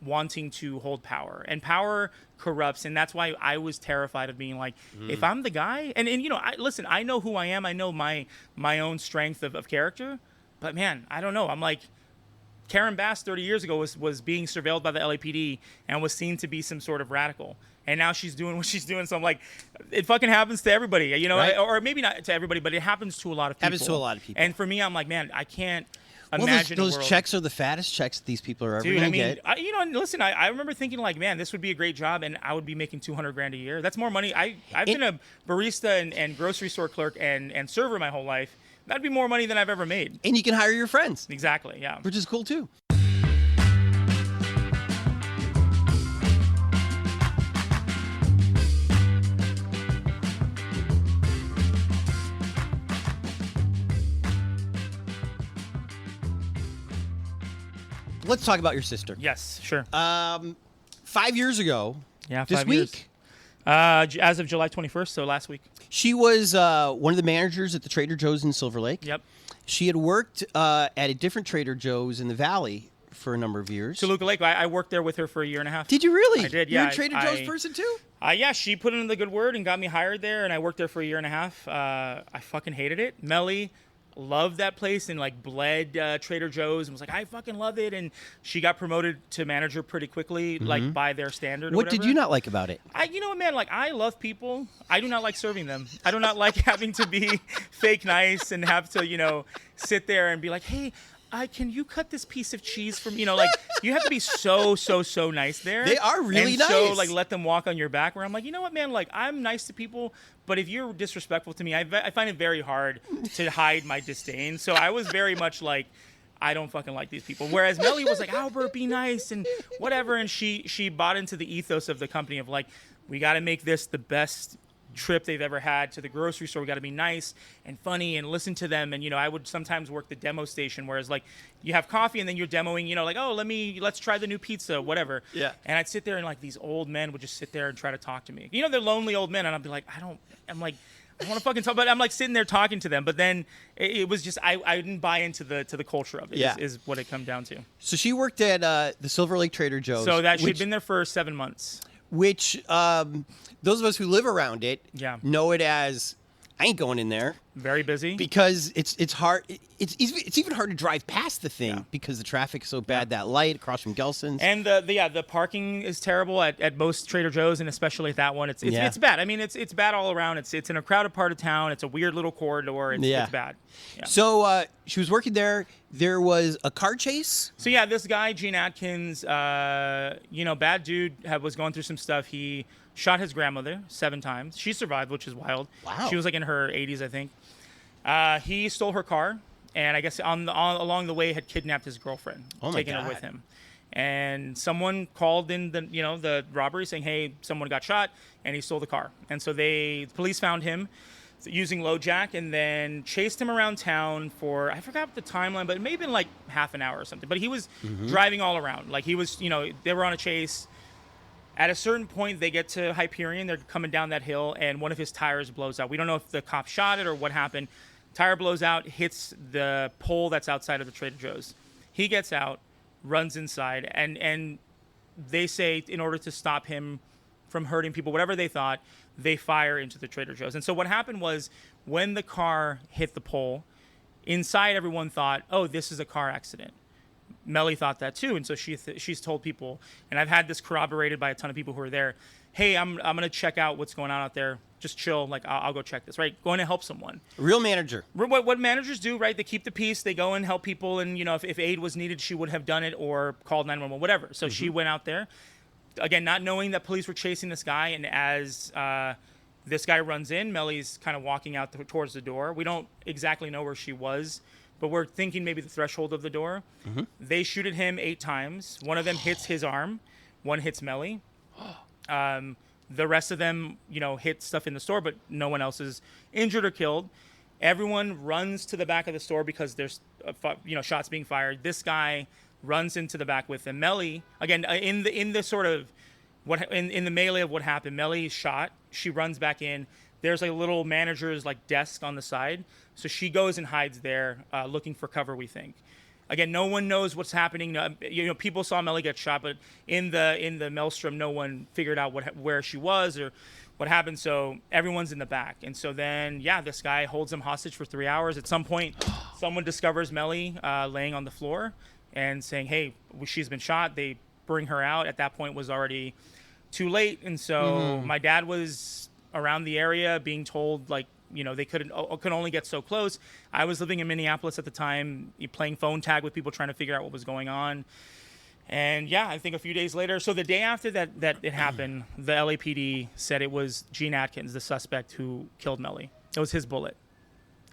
wanting to hold power, and power corrupts. And that's why I was terrified of being like, if I'm the guy, and listen, I know who I am. I know my own strength of character, but man, I don't know. I'm like, Karen Bass 30 years ago was being surveilled by the LAPD and was seen to be some sort of radical. And now she's doing what she's doing. So I'm like, it fucking happens to everybody, right? Or maybe not to everybody, but it happens to a lot of people. Happens to a lot of people. And for me, I'm like, man, I can't imagine those checks are the fattest checks that these people are ever going to get. Listen, I remember thinking, like, man, this would be a great job, and I would be making $200,000 a year. That's more money. I've been a barista and grocery store clerk and server my whole life. That'd be more money than I've ever made. And you can hire your friends. Exactly, yeah. Which is cool, too. Let's talk about your sister. Yes, sure. 5 years ago. Yeah, this 5 week. Years. As of July 21st, so last week. She was one of the managers at the Trader Joe's in Silver Lake. Yep. She had worked at a different Trader Joe's in the Valley for a number of years. Toluca Lake. I worked there with her for a year and a half. Did you really? I did, yeah. You're a Trader Joe's person, too? Yeah, she put in the good word and got me hired there, and I worked there for a year and a half. I fucking hated it. Mely loved that place and, like, bled Trader Joe's and was like, I fucking love it. And she got promoted to manager pretty quickly, like, by their standard. What did you not like about it? You know what, man? Like, I love people. I do not like serving them. I do not like having to be fake nice and have to, sit there and be like, hey, can you cut this piece of cheese from, like, you have to be so nice there. They are really and nice. So, like, let them walk on your back, where I'm like, you know what, man, like, I'm nice to people, but if you're disrespectful to me, I find it very hard to hide my disdain. So I was very much like, I don't fucking like these people. Whereas Mely was like, Albert, be nice and whatever. And she bought into the ethos of the company of like, we got to make this the best trip they've ever had to the grocery store. We got to be nice and funny and listen to them. And, you know, I would sometimes work the demo station, whereas like you have coffee and then you're demoing, you know, like, oh, let's try the new pizza, whatever. Yeah. And I'd sit there and like these old men would just sit there and try to talk to me. You know, they're lonely old men. And I'd be like, I want to fucking talk, but I'm like sitting there talking to them. But then it was just, I didn't buy into the culture of it, is what it come down to. So she worked at the Silver Lake Trader Joe's. So that she'd been there for 7 months. Which those of us who live around it know it as, I ain't going in there. Very busy. Because it's hard. It's even hard to drive past the thing because the traffic is so bad. That light across from Gelson's. And the parking is terrible at most Trader Joe's, and especially at that one. It's bad. I mean, it's bad all around. It's in a crowded part of town. It's a weird little corridor. It's bad. Yeah. So she was working there. There was a car chase. So yeah, this guy Gene Atkins, bad dude, was going through some stuff. He shot his grandmother 7 times. She survived, which is wild. Wow. She was like in her 80s, I think. He stole her car, and I guess along the way had kidnapped his girlfriend, taking her with him. And someone called in the robbery saying, "Hey, someone got shot," and he stole the car. And so the police found him using LoJack and then chased him around town for, I forgot the timeline, but it may have been like half an hour or something. But he was driving all around. Like he was, they were on a chase. At a certain point, they get to Hyperion. They're coming down that hill, and one of his tires blows out. We don't know if the cop shot it or what happened. Tire blows out, hits the pole that's outside of the Trader Joe's. He gets out, runs inside, and they say in order to stop him from hurting people, whatever they thought, they fire into the Trader Joe's. And so what happened was when the car hit the pole, inside everyone thought, oh, this is a car accident. Mely thought that too, and so she's told people, and I've had this corroborated by a ton of people who are there. Hey, I'm gonna check out what's going on out there. Just chill, like I'll go check this. Right, going to help someone. Real manager. What managers do, right? They keep the peace. They go and help people, and if aid was needed, she would have done it or called 911, whatever. So she went out there, again, not knowing that police were chasing this guy, and as this guy runs in, Mely's kind of walking out towards the door. We don't exactly know where she was, but we're thinking maybe the threshold of the door. They shoot at him 8 times. One of them hits his arm. One hits Mely. The rest of them, hit stuff in the store, but no one else is injured or killed. Everyone runs to the back of the store because there's, shots being fired. This guy runs into the back with him. Mely, again, in the sort of in the melee of what happened, Mely is shot. She runs back in. There's a little manager's desk on the side, so she goes and hides there, looking for cover. We think. Again, no one knows what's happening. People saw Mely get shot, but in the maelstrom, no one figured out where she was or what happened. So everyone's in the back, and so then this guy holds them hostage for 3 hours. At some point, someone discovers Mely laying on the floor and saying, "Hey, she's been shot." They bring her out. At that point, it was already too late, and so my dad was around the area being told they could only get so close. I was living in Minneapolis at the time, playing phone tag with people trying to figure out what was going on. And I think a few days later, so the day after that it happened, the LAPD said it was Gene Atkins, the suspect who killed Mely. It was his bullet.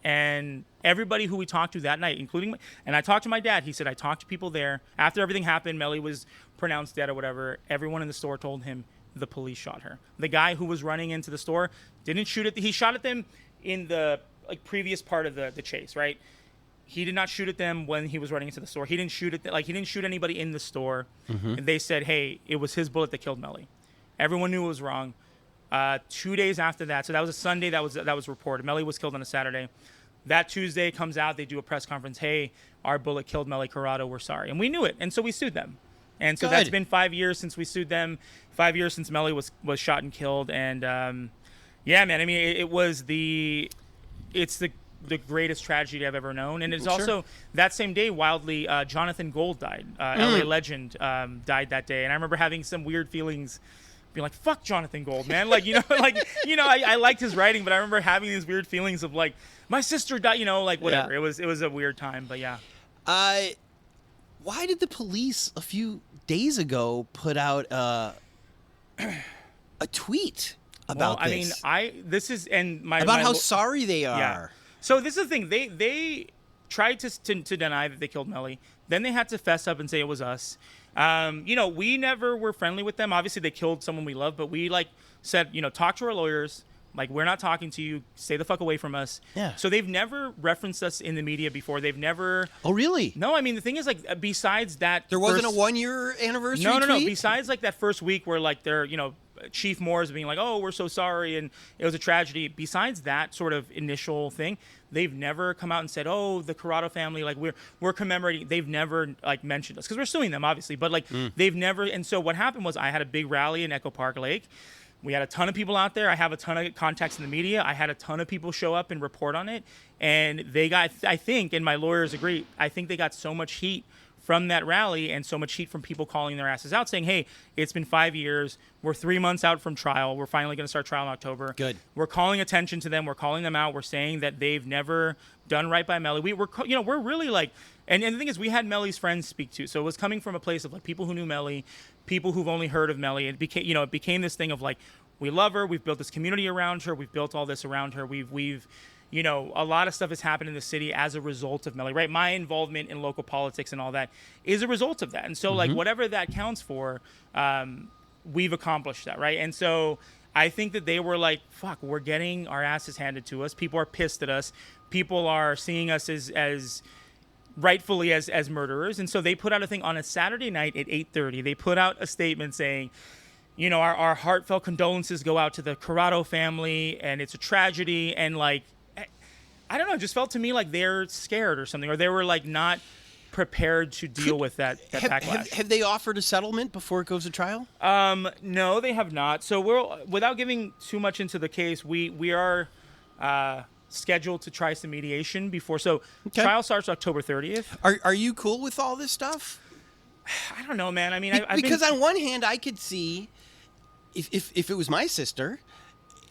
And everybody who we talked to that night, including, and I talked to my dad, he said, I talked to people there. After everything happened, Mely was pronounced dead or whatever. Everyone in the store told him the police shot her. The guy who was running into the store didn't shoot at he shot at them in the previous part of the chase, right? He did not shoot at them when he was running into the store. He didn't shoot at he didn't shoot anybody in the store. And they said, hey, it was his bullet that killed Mely. Everyone knew it was wrong. 2 days after that, so that was a Sunday that was reported. Mely was killed on a Saturday. That Tuesday comes out, they do a press conference. Hey, our bullet killed Mely Corado. We're sorry, and we knew it, and so we sued them. And so that's been 5 years since we sued them. 5 years since Mely was shot and killed. And man, I mean, it's the greatest tragedy I've ever known. And it's also that same day, wildly, Jonathan Gold died. LA legend died that day. And I remember having some weird feelings, being like, fuck Jonathan Gold, man. I liked his writing, but I remember having these weird feelings of my sister died, whatever. Yeah. It was a weird time, but yeah. Why did the police a few days ago put out a tweet about this? This is, and my about how sorry they are. Yeah. So this is the thing. They tried to deny that they killed Mely. Then they had to fess up and say it was us. We never were friendly with them. Obviously, they killed someone we love, but we said, talk to our lawyers. Like, we're not talking to you. Stay the fuck away from us. Yeah. So they've never referenced us in the media before. They've never. Oh, really? No, I mean, the thing is, besides that. There wasn't a 1-year anniversary No. tweet? Besides, that first week where, they're, Chief Moore's being like, oh, we're so sorry, and it was a tragedy. Besides that sort of initial thing, they've never come out and said, oh, the Corado family, we're commemorating. They've never, mentioned us. Because we're suing them, obviously. But, they've never. And so what happened was I had a big rally in Echo Park Lake. We had a ton of people out there. I have a ton of contacts in the media. I had a ton of people show up and report on it. And they got, I think, and my lawyers agree, I think they got so much heat from that rally and so much heat from people calling their asses out saying, hey, it's been 5 years. We're 3 months out from trial. We're finally going to start trial in October. Good. We're calling attention to them. We're calling them out. We're saying that they've never done right by Mely. We're really and the thing is, we had Mely's friends speak too. So it was coming from a place of people who knew Mely, people who've only heard of Mely. It became this thing of we love her. We've built this community around her. We've built all this around her. We've a lot of stuff has happened in the city as a result of Mely, right? My involvement in local politics and all that is a result of that. And so, whatever that counts for, we've accomplished that, right? And so I think that they were fuck, we're getting our asses handed to us. People are pissed at us. People are seeing us as rightfully as murderers. And so they put out a thing on a Saturday night at 8:30. They put out a statement saying, our heartfelt condolences go out to the Corado family, and it's a tragedy. And I don't know, it just felt to me like they're scared or something, or they were not prepared to deal with that backlash. Have they offered a settlement before it goes to trial? No, they have not. So without giving too much into the case, we are scheduled to try some mediation before. So trial starts October 30th. Are you cool with all this stuff? I don't know, man. I mean, because on one hand, I could see if it was my sister,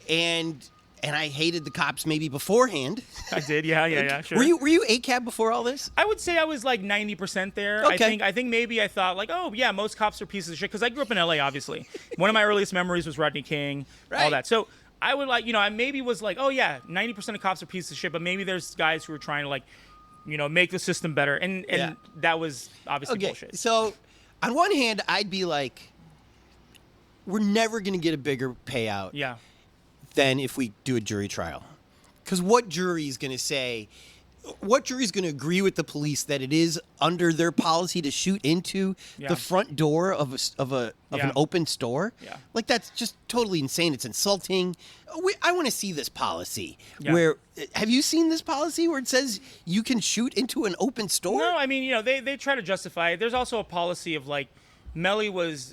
and I hated the cops maybe beforehand. I did, yeah, sure. Were you ACAB before all this? I would say I was 90% there. Okay. I think maybe I thought oh yeah, most cops are pieces of shit, because I grew up in LA, obviously. One of my earliest memories was Rodney King, right. All that. So I would I maybe was oh yeah, 90% of cops are pieces of shit, but maybe there's guys who are trying to make the system better, and that was obviously bullshit. So on one hand, I'd be we're never going to get a bigger payout than if we do a jury trial. Because what jury is going to say, what jury is going to agree with the police that it is under their policy to shoot into the front door of an open store? Yeah. That's just totally insane. It's insulting. I want to see this policy. Where have you seen this policy where it says you can shoot into an open store? No, I mean, they try to justify it. There's also a policy of Mely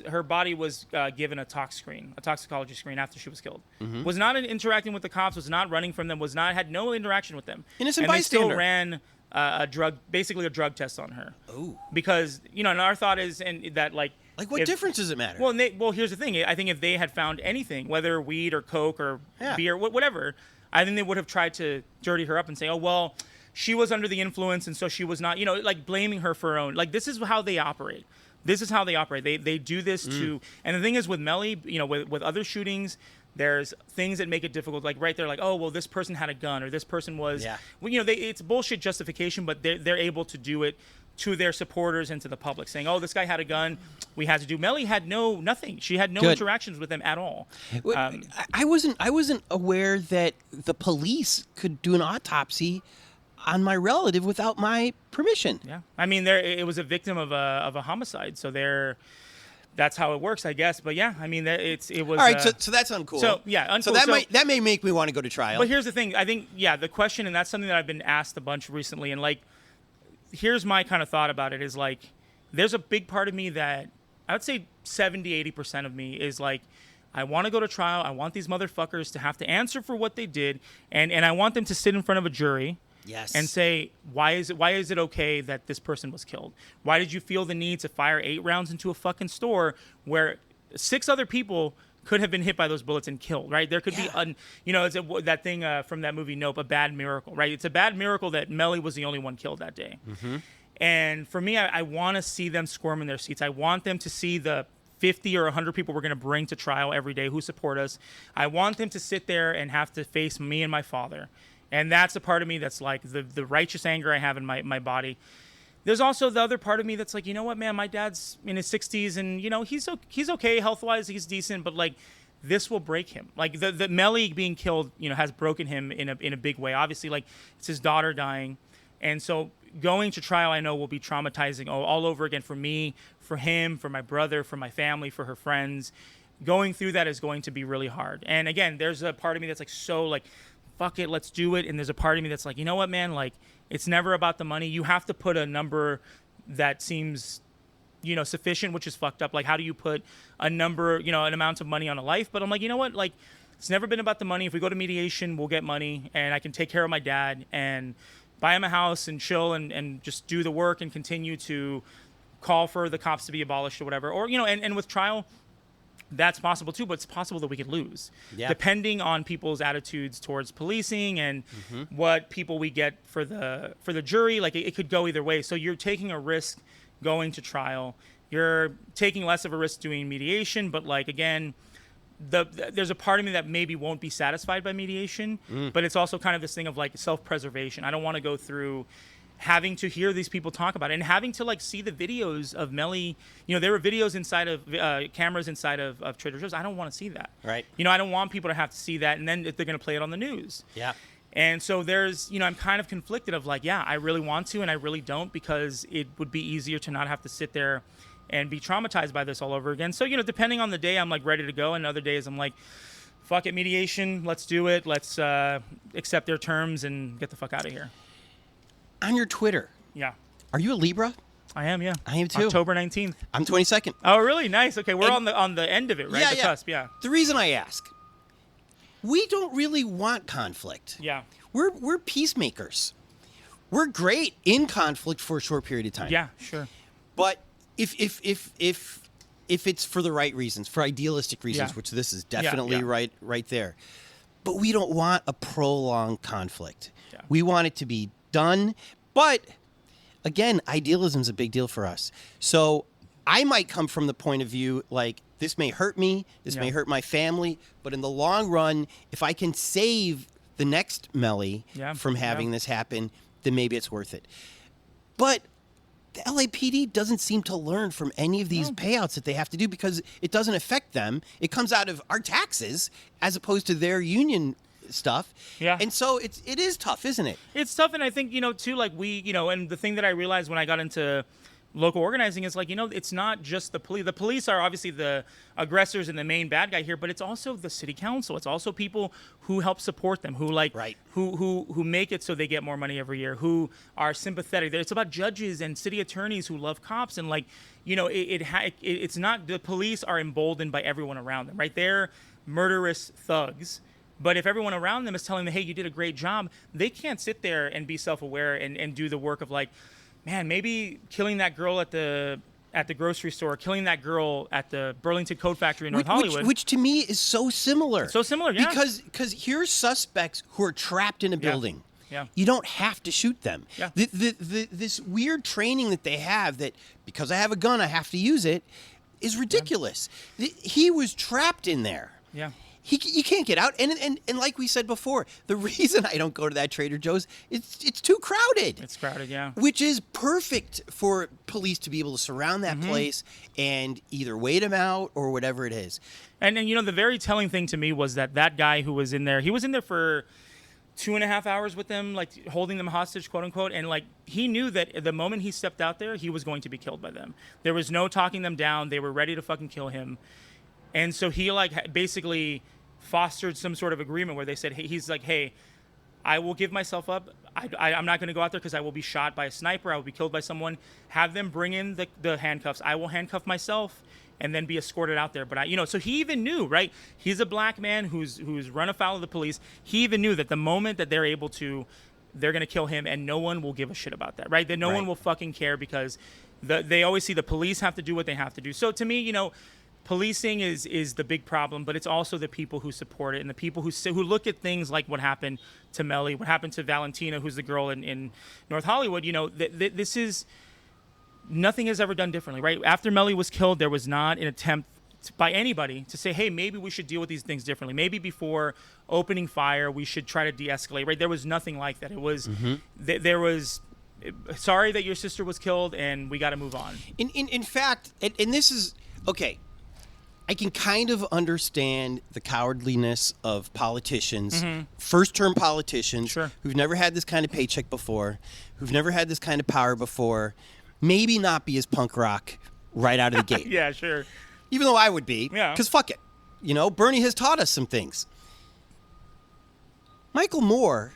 her body was given a toxicology screen after she was killed. Mm-hmm. Was not interacting with the cops, was not running from them, had no interaction with them. Innocent and bystander. They still ran a drug test on her. Oh. Because, and our thought is, and that what difference does it matter? Well, here's the thing. I think if they had found anything, whether weed or coke or beer, whatever, I think they would have tried to dirty her up and say, oh, well, she was under the influence, and so she was not, blaming her for her own. This is how they operate. This is how they operate. They do this to, and the thing is with Mely, with other shootings, there's things that make it difficult. Right there, oh, well, this person had a gun, or this person was, it's bullshit justification, but they're able to do it to their supporters and to the public, saying, oh, this guy had a gun, we had to do. Mely had nothing. She had no interactions with them at all. I wasn't aware that the police could do an autopsy on my relative without my permission. Yeah, I mean, it was a victim of a homicide, so that's how it works, I guess. But yeah, I mean, it was. All right, so that's uncool. So yeah, uncool. So that may make me want to go to trial. But here's the thing. I think the question, and that's something that I've been asked a bunch recently, and here's my kind of thought about it is there's a big part of me that I would say 70-80% of me is I want to go to trial. I want these motherfuckers to have to answer for what they did, and I want them to sit in front of a jury. Yes. And say, why is it okay that this person was killed? Why did you feel the need to fire 8 rounds into a fucking store where 6 other people could have been hit by those bullets and killed, right? There could be, it's that thing from that movie, Nope, a bad miracle, right? It's a bad miracle that Mely was the only one killed that day. Mm-hmm. And for me, I want to see them squirm in their seats. I want them to see the 50 or 100 people we're going to bring to trial every day who support us. I want them to sit there and have to face me and my father And that's a part of me that's like the righteous anger I have in my body. There's also the other part of me that's like, you know what, man, my dad's in his 60s and, you know, he's okay health-wise, he's decent, but like this will break him. Like the Mely being killed, you know, has broken him in a big way. Obviously, like it's his daughter dying. And so going to trial, I know, will be traumatizing all over again for me, for him, for my brother, for my family, for her friends. Going through that is going to be really hard. And again, there's a part of me that's like, so like, fuck it, let's do it. And there's a part of me that's like, you know what, man, like it's never about the money. You have to put a number that seems, you know, sufficient, which is fucked up. Like, how do you put a number, you know, an amount of money on a life? But I'm like, you know what, like it's never been about the money. If we go to mediation, we'll get money and I can take care of my dad and buy him a house and chill and just do the work and continue to call for the cops to be abolished or whatever. Or, you know, and with trial, that's possible too, but it's possible that we could lose, depending on people's attitudes towards policing and what people we get for the jury. Like it could go either way. So you're taking a risk going to trial. You're taking less of a risk doing mediation, but like again, there's a part of me that maybe won't be satisfied by mediation, but it's also kind of this thing of like self-preservation. I don't want to go through having to hear these people talk about it and having to like see the videos of Mely. You know, there were videos inside of cameras inside of Trader Joe's. I don't want to see that. Right. You know, I don't want people to have to see that. And then they're going to play it on the news. Yeah. And so there's, you know, I'm kind of conflicted of like, yeah, I really want to and I really don't, because it would be easier to not have to sit there and be traumatized by this all over again. So, you know, depending on the day, I'm like ready to go. And other days I'm like, fuck it, mediation. Let's do it. Let's accept their terms and get the fuck out of here. On your Twitter. Yeah. Are you a Libra? I am, yeah. I am too. October 19th. I'm 22nd. Oh, really? Nice. Okay, we're on the end of it, right? Yeah, The cusp, yeah. The reason I ask, we don't really want conflict. Yeah. We're peacemakers. We're great in conflict for a short period of time. Yeah, sure. But if it's for the right reasons, for idealistic reasons, which this is definitely right there. But we don't want a prolonged conflict. Yeah. We want it to be done. But again, idealism is a big deal for us. So I might come from the point of view like, this may hurt me, this may hurt my family, but in the long run, if I can save the next Mely from having this happen, then maybe it's worth it. But the LAPD doesn't seem to learn from any of these payouts that they have to do, because it doesn't affect them. It comes out of our taxes as opposed to their union stuff. Yeah. And so it is tough, isn't it? It's tough. And I think, you know, too, like and the thing that I realized when I got into local organizing is like, you know, it's not just the police. The police are obviously the aggressors and the main bad guy here, but it's also the city council. It's also people who help support them, who like, who make it so they get more money every year, who are sympathetic. It's about judges and city attorneys who love cops. And like, you know, it's not, the police are emboldened by everyone around them, right? They're murderous thugs. But if everyone around them is telling them, hey, you did a great job, they can't sit there and be self-aware and do the work of like, man, maybe killing that girl at the grocery store, killing that girl at the Burlington Coat Factory in North Hollywood. Which to me is so similar. It's so similar, yeah. Because here's suspects who are trapped in a building. Yeah. You don't have to shoot them. Yeah. This weird training that they have that because I have a gun, I have to use it, is ridiculous. Yeah. He was trapped in there. Yeah. You can't get out, and like we said before, the reason I don't go to that Trader Joe's, it's too crowded. It's crowded, yeah. Which is perfect for police to be able to surround that place and either wait him out or whatever it is. And you know, the very telling thing to me was that guy who was in there, he was in there for 2.5 hours with them, like holding them hostage, quote unquote, and like he knew that the moment he stepped out there, he was going to be killed by them. There was no talking them down. They were ready to fucking kill him, and so he like basically fostered some sort of agreement where they said, he's like, hey, I will give myself up. I'm not going to go out there because I will be shot by a sniper. I will be killed by someone. Have them bring in the handcuffs. I will handcuff myself and then be escorted out there. But so he even knew, right? He's a black man who's run afoul of the police. He even knew that the moment that they're able to, they're going to kill him, and no one will give a shit about that, right? That no one will fucking care, because they always see the police have to do what they have to do. So to me, you know, policing is the big problem, but it's also the people who support it and the people who look at things like what happened to Mely, what happened to Valentina, who's the girl in North Hollywood. You know, this is, nothing is ever done differently, right? After Mely was killed, there was not an attempt by anybody to say, hey, maybe we should deal with these things differently. Maybe before opening fire, we should try to de-escalate. Right? There was nothing like that. It was there was. Sorry that your sister was killed, and we got to move on. In fact, and this is okay. I can kind of understand the cowardliness of politicians, first-term politicians who've never had this kind of paycheck before, who've never had this kind of power before, maybe not be as punk rock right out of the gate. Yeah, sure. Even though I would be, because fuck it. You know, Bernie has taught us some things. Michael Moore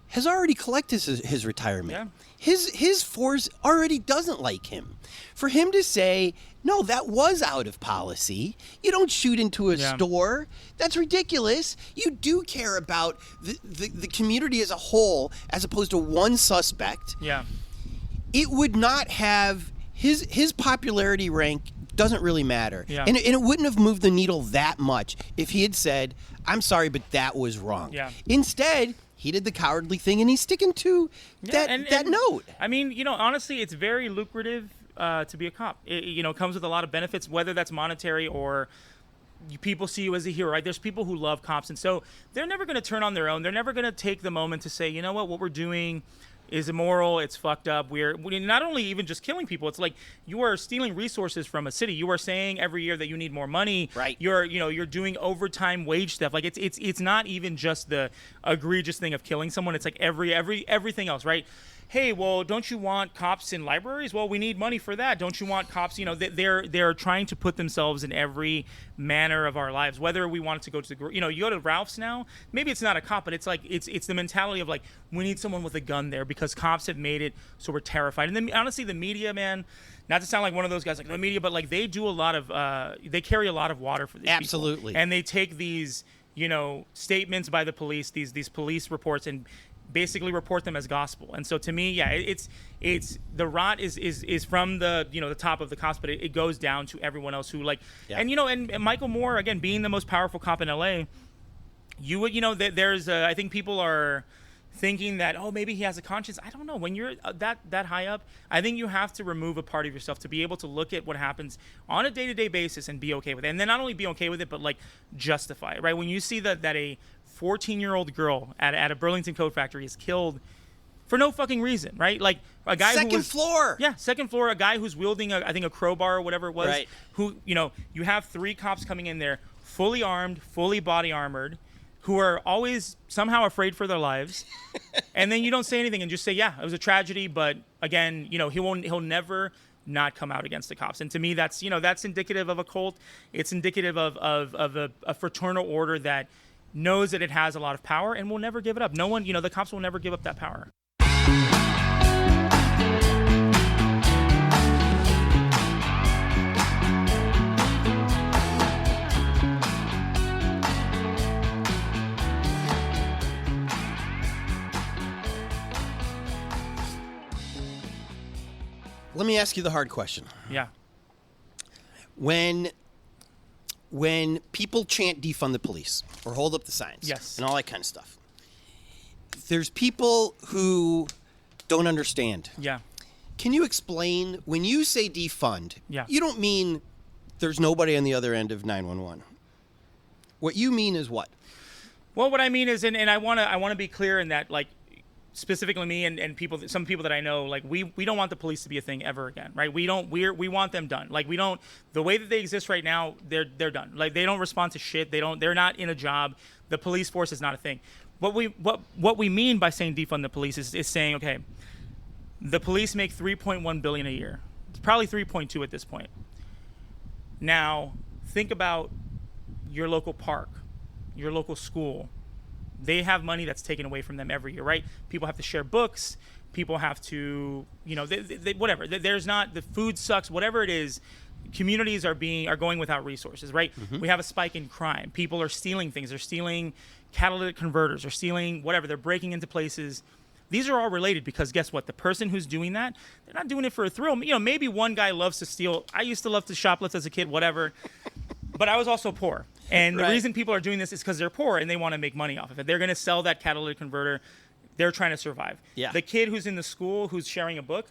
has already collected his retirement. Yeah. His force already doesn't like him. For him to say, no, that was out of policy. You don't shoot into a store. That's ridiculous. You do care about the community as a whole as opposed to one suspect. Yeah. It would not have his popularity rank doesn't really matter. Yeah. And it wouldn't have moved the needle that much if he had said, I'm sorry, but that was wrong. Yeah. Instead, he did the cowardly thing, and he's sticking to that note. I mean, you know, honestly, it's very lucrative to be a cop. It comes with a lot of benefits, whether that's monetary or people see you as a hero, right? There's people who love cops, and so they're never going to turn on their own. They're never going to take the moment to say, you know what we're doing is immoral, it's fucked up. We're not only even just killing people, it's like you are stealing resources from a city. You are saying every year that you need more money. Right. You're doing overtime wage stuff. Like it's not even just the egregious thing of killing someone. It's like everything else, right? Hey, well, don't you want cops in libraries? Well, we need money for that. Don't you want cops? You know, they're trying to put themselves in every manner of our lives. Whether we want to go to the, you go to Ralph's now. Maybe it's not a cop, but it's like it's the mentality of like we need someone with a gun there because cops have made it so we're terrified. And then honestly, the media, man. Not to sound like one of those guys like the media, but like they do a lot of they carry a lot of water for these Absolutely. people. And they take these statements by the police, these police reports, and basically report them as gospel. And so to me, yeah, it's the rot is from the the top of the cops, but it goes down to everyone else who and Michael Moore, again, being the most powerful cop in LA, there's I think people are thinking that maybe he has a conscience. I don't know. When you're that high up, I think you have to remove a part of yourself to be able to look at what happens on a day-to-day basis and be okay with it. And then not only be okay with it, but like justify it, right? When you see that a 14-year-old girl at a Burlington coat factory is killed for no fucking reason, right? Like a guy second floor. Yeah, second floor. A guy who's wielding I think a crowbar or whatever it was. Right. Who you have 3 cops coming in there, fully armed, fully body armored, who are always somehow afraid for their lives, and then you don't say anything and just say, yeah, it was a tragedy, but again, he'll never not come out against the cops. And to me, that's that's indicative of a cult. It's indicative of a fraternal order that knows that it has a lot of power and will never give it up. No one, the cops will never give up that power. Let me ask you the hard question. Yeah. When people chant defund the police or hold up the signs and all that kind of stuff, there's people who don't understand. Yeah. Can you explain, when you say defund, you don't mean there's nobody on the other end of 911. What you mean is what? Well, what I mean is, and I want to be clear in that, like, specifically me and some people that I know, like we don't want the police to be a thing ever again, right? We want them done. Like the way that they exist right now, they're done. Like they don't respond to shit. They're not in a job. The police force is not a thing. What we mean by saying defund the police is saying, okay, the police make $3.1 billion a year. It's probably 3.2 at this point. Now think about your local park, your local school. They have money that's taken away from them every year, right? People have to share books. People have to, whatever. There's not, the food sucks, whatever it is. Communities are going without resources, right? Mm-hmm. We have a spike in crime. People are stealing things. They're stealing catalytic converters. They're stealing whatever. They're breaking into places. These are all related because guess what? The person who's doing that, they're not doing it for a thrill. Maybe one guy loves to steal. I used to love to shoplift as a kid, whatever. But I was also poor. And the reason people are doing this is because they're poor and they want to make money off of it. They're going to sell that catalytic converter. They're trying to survive. Yeah. The kid who's in the school who's sharing a book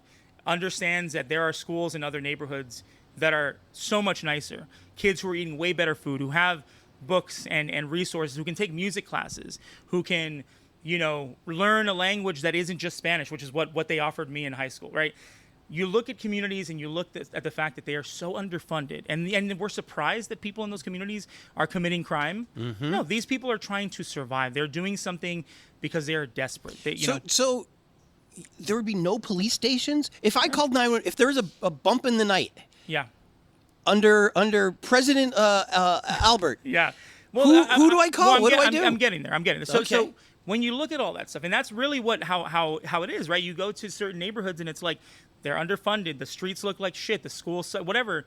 understands that there are schools in other neighborhoods that are so much nicer. Kids who are eating way better food, who have books and resources, who can take music classes, who can, learn a language that isn't just Spanish, which is what they offered me in high school, right? You look at communities and you look at the fact that they are so underfunded, and we're surprised that people in those communities are committing crime. No, these people are trying to survive. They're doing something because they are desperate. So there would be no police stations if I called 911. If there was a bump in the night, yeah, under President Albert, yeah. Well, who do I call? Well, what do I do? I'm getting there. So, Okay. so when you look at all that stuff, and that's really how it is, right? You go to certain neighborhoods and it's like they're underfunded. The streets look like shit. The schools, whatever.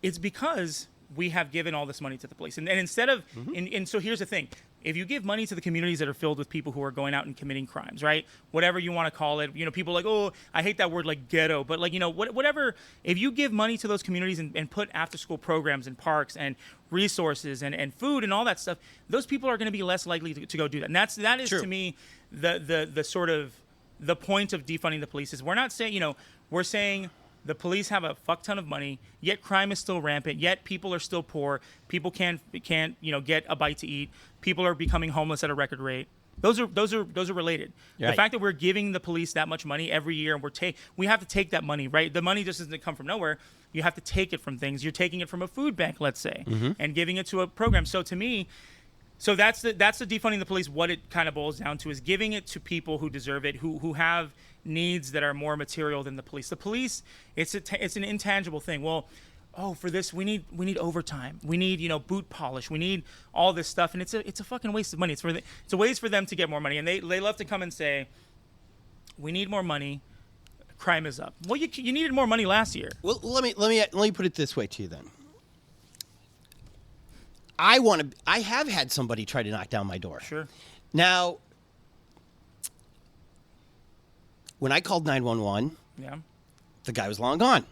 It's because we have given all this money to the police, and instead of, and so here's the thing: if you give money to the communities that are filled with people who are going out and committing crimes, right? Whatever you want to call it, people are like, oh, I hate that word, like ghetto, but like whatever. If you give money to those communities and put after-school programs and parks and resources and food and all that stuff, those people are going to be less likely to go do that. And that is True. to me the sort of the point of defunding the police is we're not saying we're saying the police have a fuck ton of money, yet crime is still rampant, yet people are still poor, people can't get a bite to eat, people are becoming homeless at a record rate. Those are related. Right. The fact that we're giving the police that much money every year, and we have to take that money, right? The money just doesn't come from nowhere. You have to take it from things. You're taking it from a food bank, let's say, and giving it to a program. So to me, that's the defunding the police. What it kind of boils down to is giving it to people who deserve it, who have needs that are more material than the police. The police, it's an intangible thing. Well, for this we need overtime. We need boot polish. We need all this stuff, and it's a fucking waste of money. It's a waste for them to get more money, and they love to come and say, we need more money. Crime is up. Well, you needed more money last year. Well, let me put it this way to you then. I have had somebody try to knock down my door. Sure. Now, when I called 911, Yeah. the guy was long gone.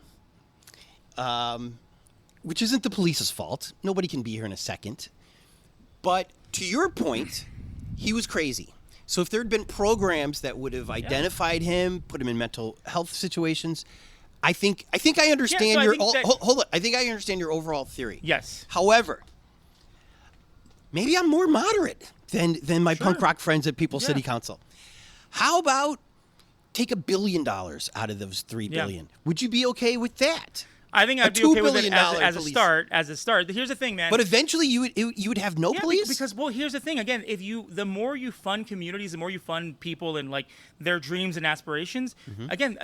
Which isn't the police's fault. Nobody can be here in a second. But to your point, he was crazy. So if there had been programs that would have identified him, put him in mental health situations, I think I understand hold on. I think I understand your overall theory. Yes. However, maybe I'm more moderate than my punk rock friends at People's City Council. How about take $1 billion out of those $3 billion? Would you be okay with that? I think I'd be okay with it as a start. As a start. Here's the thing, man. But eventually, you would have no police. Because here's the thing. Again, the more you fund communities, the more you fund people and like their dreams and aspirations. Again,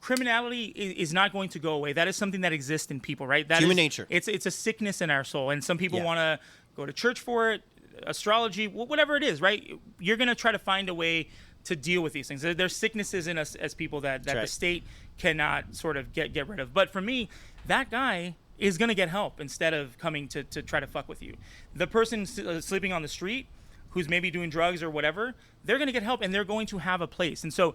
criminality is not going to go away. That is something that exists in people, right? That Human is nature. It's a sickness in our soul, and some people want to go to church for it, astrology, whatever it is, right? You're gonna try to find a way to deal with these things. There's sicknesses in us as people that the state cannot sort of get rid of. But for me, that guy is going to get help instead of coming to try to fuck with you. The person sleeping on the street who's maybe doing drugs or whatever, they're going to get help and they're going to have a place. And so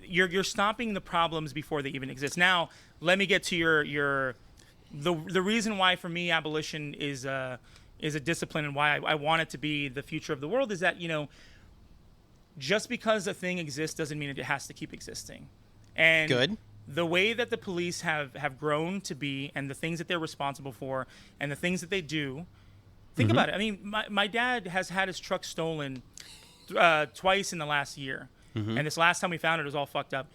you're stopping the problems before they even exist. Now, let me get to the reason why for me abolition is a discipline and why I want it to be the future of the world is that, just because a thing exists doesn't mean it has to keep existing. And Good. The way that the police have grown to be and the things that they're responsible for and the things that they do, think about it. I mean, my dad has had his truck stolen twice in the last year. And this last time we found it was all fucked up.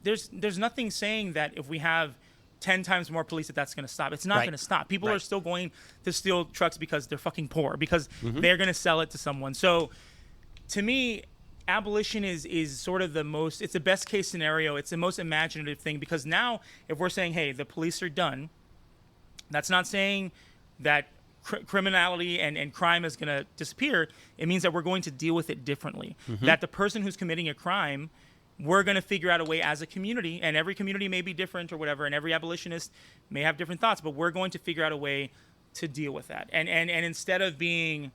There's nothing saying that if we have 10 times more police that's going to stop. It's not going to stop. People are still going to steal trucks because they're fucking poor, because they're going to sell it to someone. So to me, abolition is sort of it's the best case scenario. It's the most imaginative thing, because now if we're saying, hey, the police are done, that's not saying that criminality and crime is going to disappear. It means that we're going to deal with it differently. That the person who's committing a crime, we're going to figure out a way as a community, and every community may be different or whatever, and every abolitionist may have different thoughts, but we're going to figure out a way to deal with that. And instead of being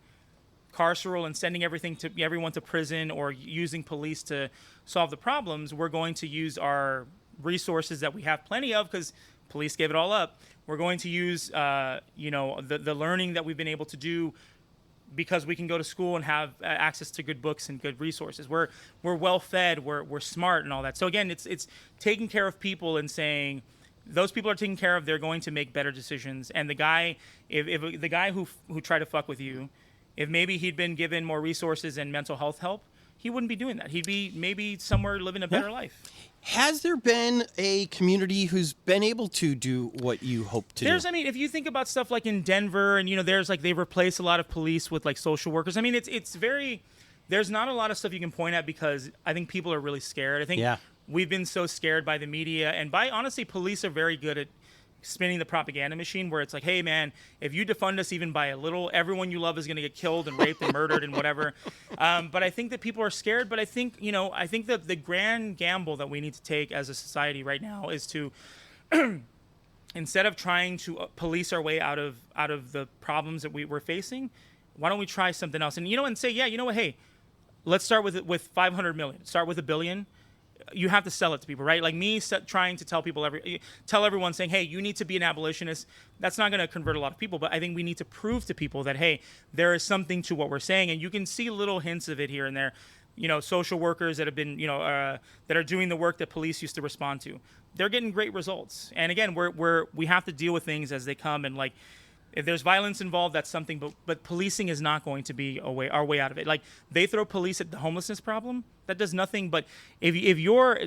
carceral and sending everyone to prison or using police to solve the problems, we're going to use our resources that we have plenty of, because police gave it all up. We're going to use the learning that we've been able to do because we can go to school and have access to good books and good resources. We're well fed, we're smart and all that. So again, it's taking care of people and saying those people are taken care of. They're going to make better decisions. And the guy, if the guy who tried to fuck with you, if maybe he'd been given more resources and mental health help, he wouldn't be doing that. He'd be maybe somewhere living a better life. Has there been a community who's been able to do what you hope to do? I mean, if you think about stuff like in Denver, and there's like they've replaced a lot of police with like social workers. I mean, it's very. There's not a lot of stuff you can point at because I think people are really scared. I think we've been so scared by the media and by honestly, police are very good at spinning the propaganda machine where it's like, hey man, if you defund us even by a little, everyone you love is going to get killed and raped and murdered and whatever. But I think that people are scared. But I think that the grand gamble that we need to take as a society right now is to, instead of trying to police our way out of the problems that we're facing, why don't we try something else? And and say, yeah, you know what, hey, let's start with 500 million. Start with $1 billion. You have to sell it to people, right? Like me trying to tell everyone saying, hey, you need to be an abolitionist. That's not going to convert a lot of people. But I think we need to prove to people that, hey, there is something to what we're saying. And you can see little hints of it here and there. Social workers that have been, that are doing the work that police used to respond to. They're getting great results. And again, we have to deal with things as they come. And like, if there's violence involved, that's something, but policing is not going to be our way out of it. Like they throw police at the homelessness problem, that does nothing. But if your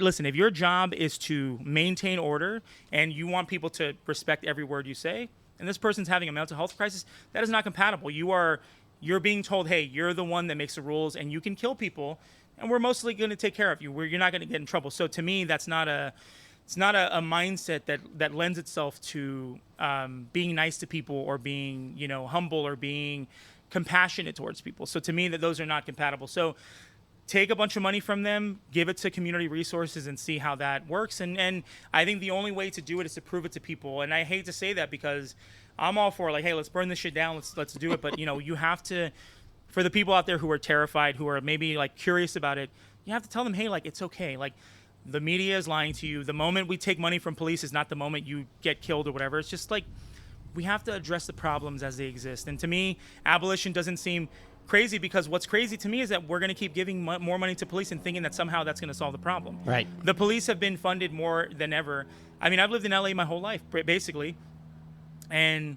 job is to maintain order and you want people to respect every word you say, and this person's having a mental health crisis, that is not compatible. You're being told, hey, you're the one that makes the rules and you can kill people, and we're mostly going to take care of you. You're not going to get in trouble. So to me, that's not a mindset that lends itself to being nice to people or being, humble or being compassionate towards people. So to me, those are not compatible. So take a bunch of money from them, give it to community resources and see how that works. And I think the only way to do it is to prove it to people. And I hate to say that because I'm all for like, hey, let's burn this shit down. Let's do it. But, you have to, for the people out there who are terrified, who are maybe like curious about it, you have to tell them, hey, like, it's okay. Like, the media is lying to you. The moment we take money from police is not the moment you get killed or whatever. It's just like we have to address the problems as they exist. And to me, abolition doesn't seem crazy because what's crazy to me is that we're going to keep giving more money to police and thinking that somehow that's going to solve the problem. Right. The police have been funded more than ever. I mean, I've lived in LA my whole life, basically. And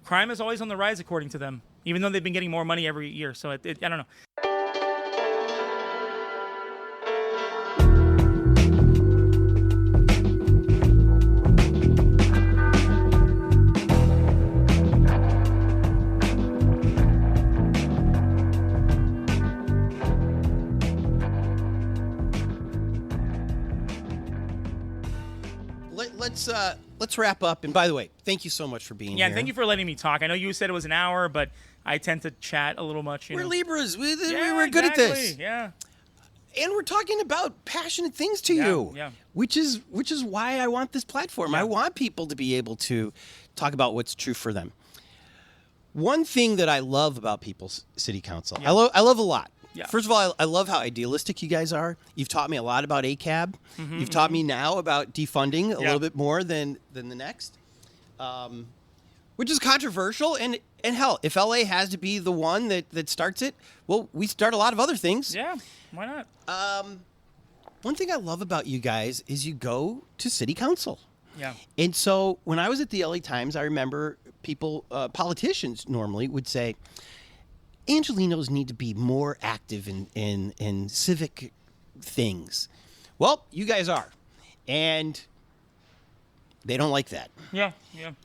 crime is always on the rise, according to them, even though they've been getting more money every year. So I don't know. Let's wrap up. And by the way, thank you so much for being here. Yeah, and thank you for letting me talk. I know you said it was an hour, but I tend to chat a little much. We're Libras. We're good at this. Yeah. And we're talking about passionate things to you. Yeah. Which is why I want this platform. Yeah. I want people to be able to talk about what's true for them. One thing that I love about People's City Council, I love a lot. Yeah. First of all, I love how idealistic you guys are. You've taught me a lot about ACAB. You've taught me now about defunding a little bit more than the next, which is controversial. And hell, if LA has to be the one that starts it, well, we start a lot of other things. Yeah, why not? One thing I love about you guys is you go to city council. Yeah. And so when I was at the LA Times, I remember politicians normally would say, Angelenos need to be more active in civic things. Well, you guys are. And they don't like that. Yeah.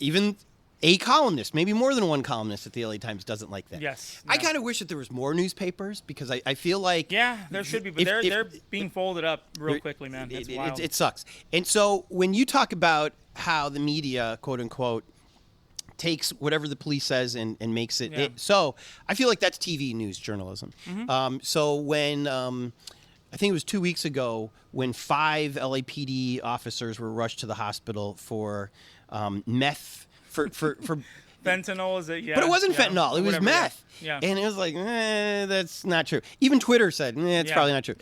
Even a columnist, maybe more than one columnist at the LA Times doesn't like that. Yes. I kind of wish that there was more newspapers because I feel like... Yeah, there should be, but they're being folded up real quickly, man. It's wild. It sucks. And so when you talk about how the media, quote unquote, takes whatever the police says and makes it, so I feel like that's TV news journalism. So when I think it was 2 weeks ago when 5 LAPD officers were rushed to the hospital for meth for fentanyl, is it? Yeah, but it wasn't fentanyl, it was meth. Yeah. And it was like, that's not true. Even Twitter said, it's probably not true.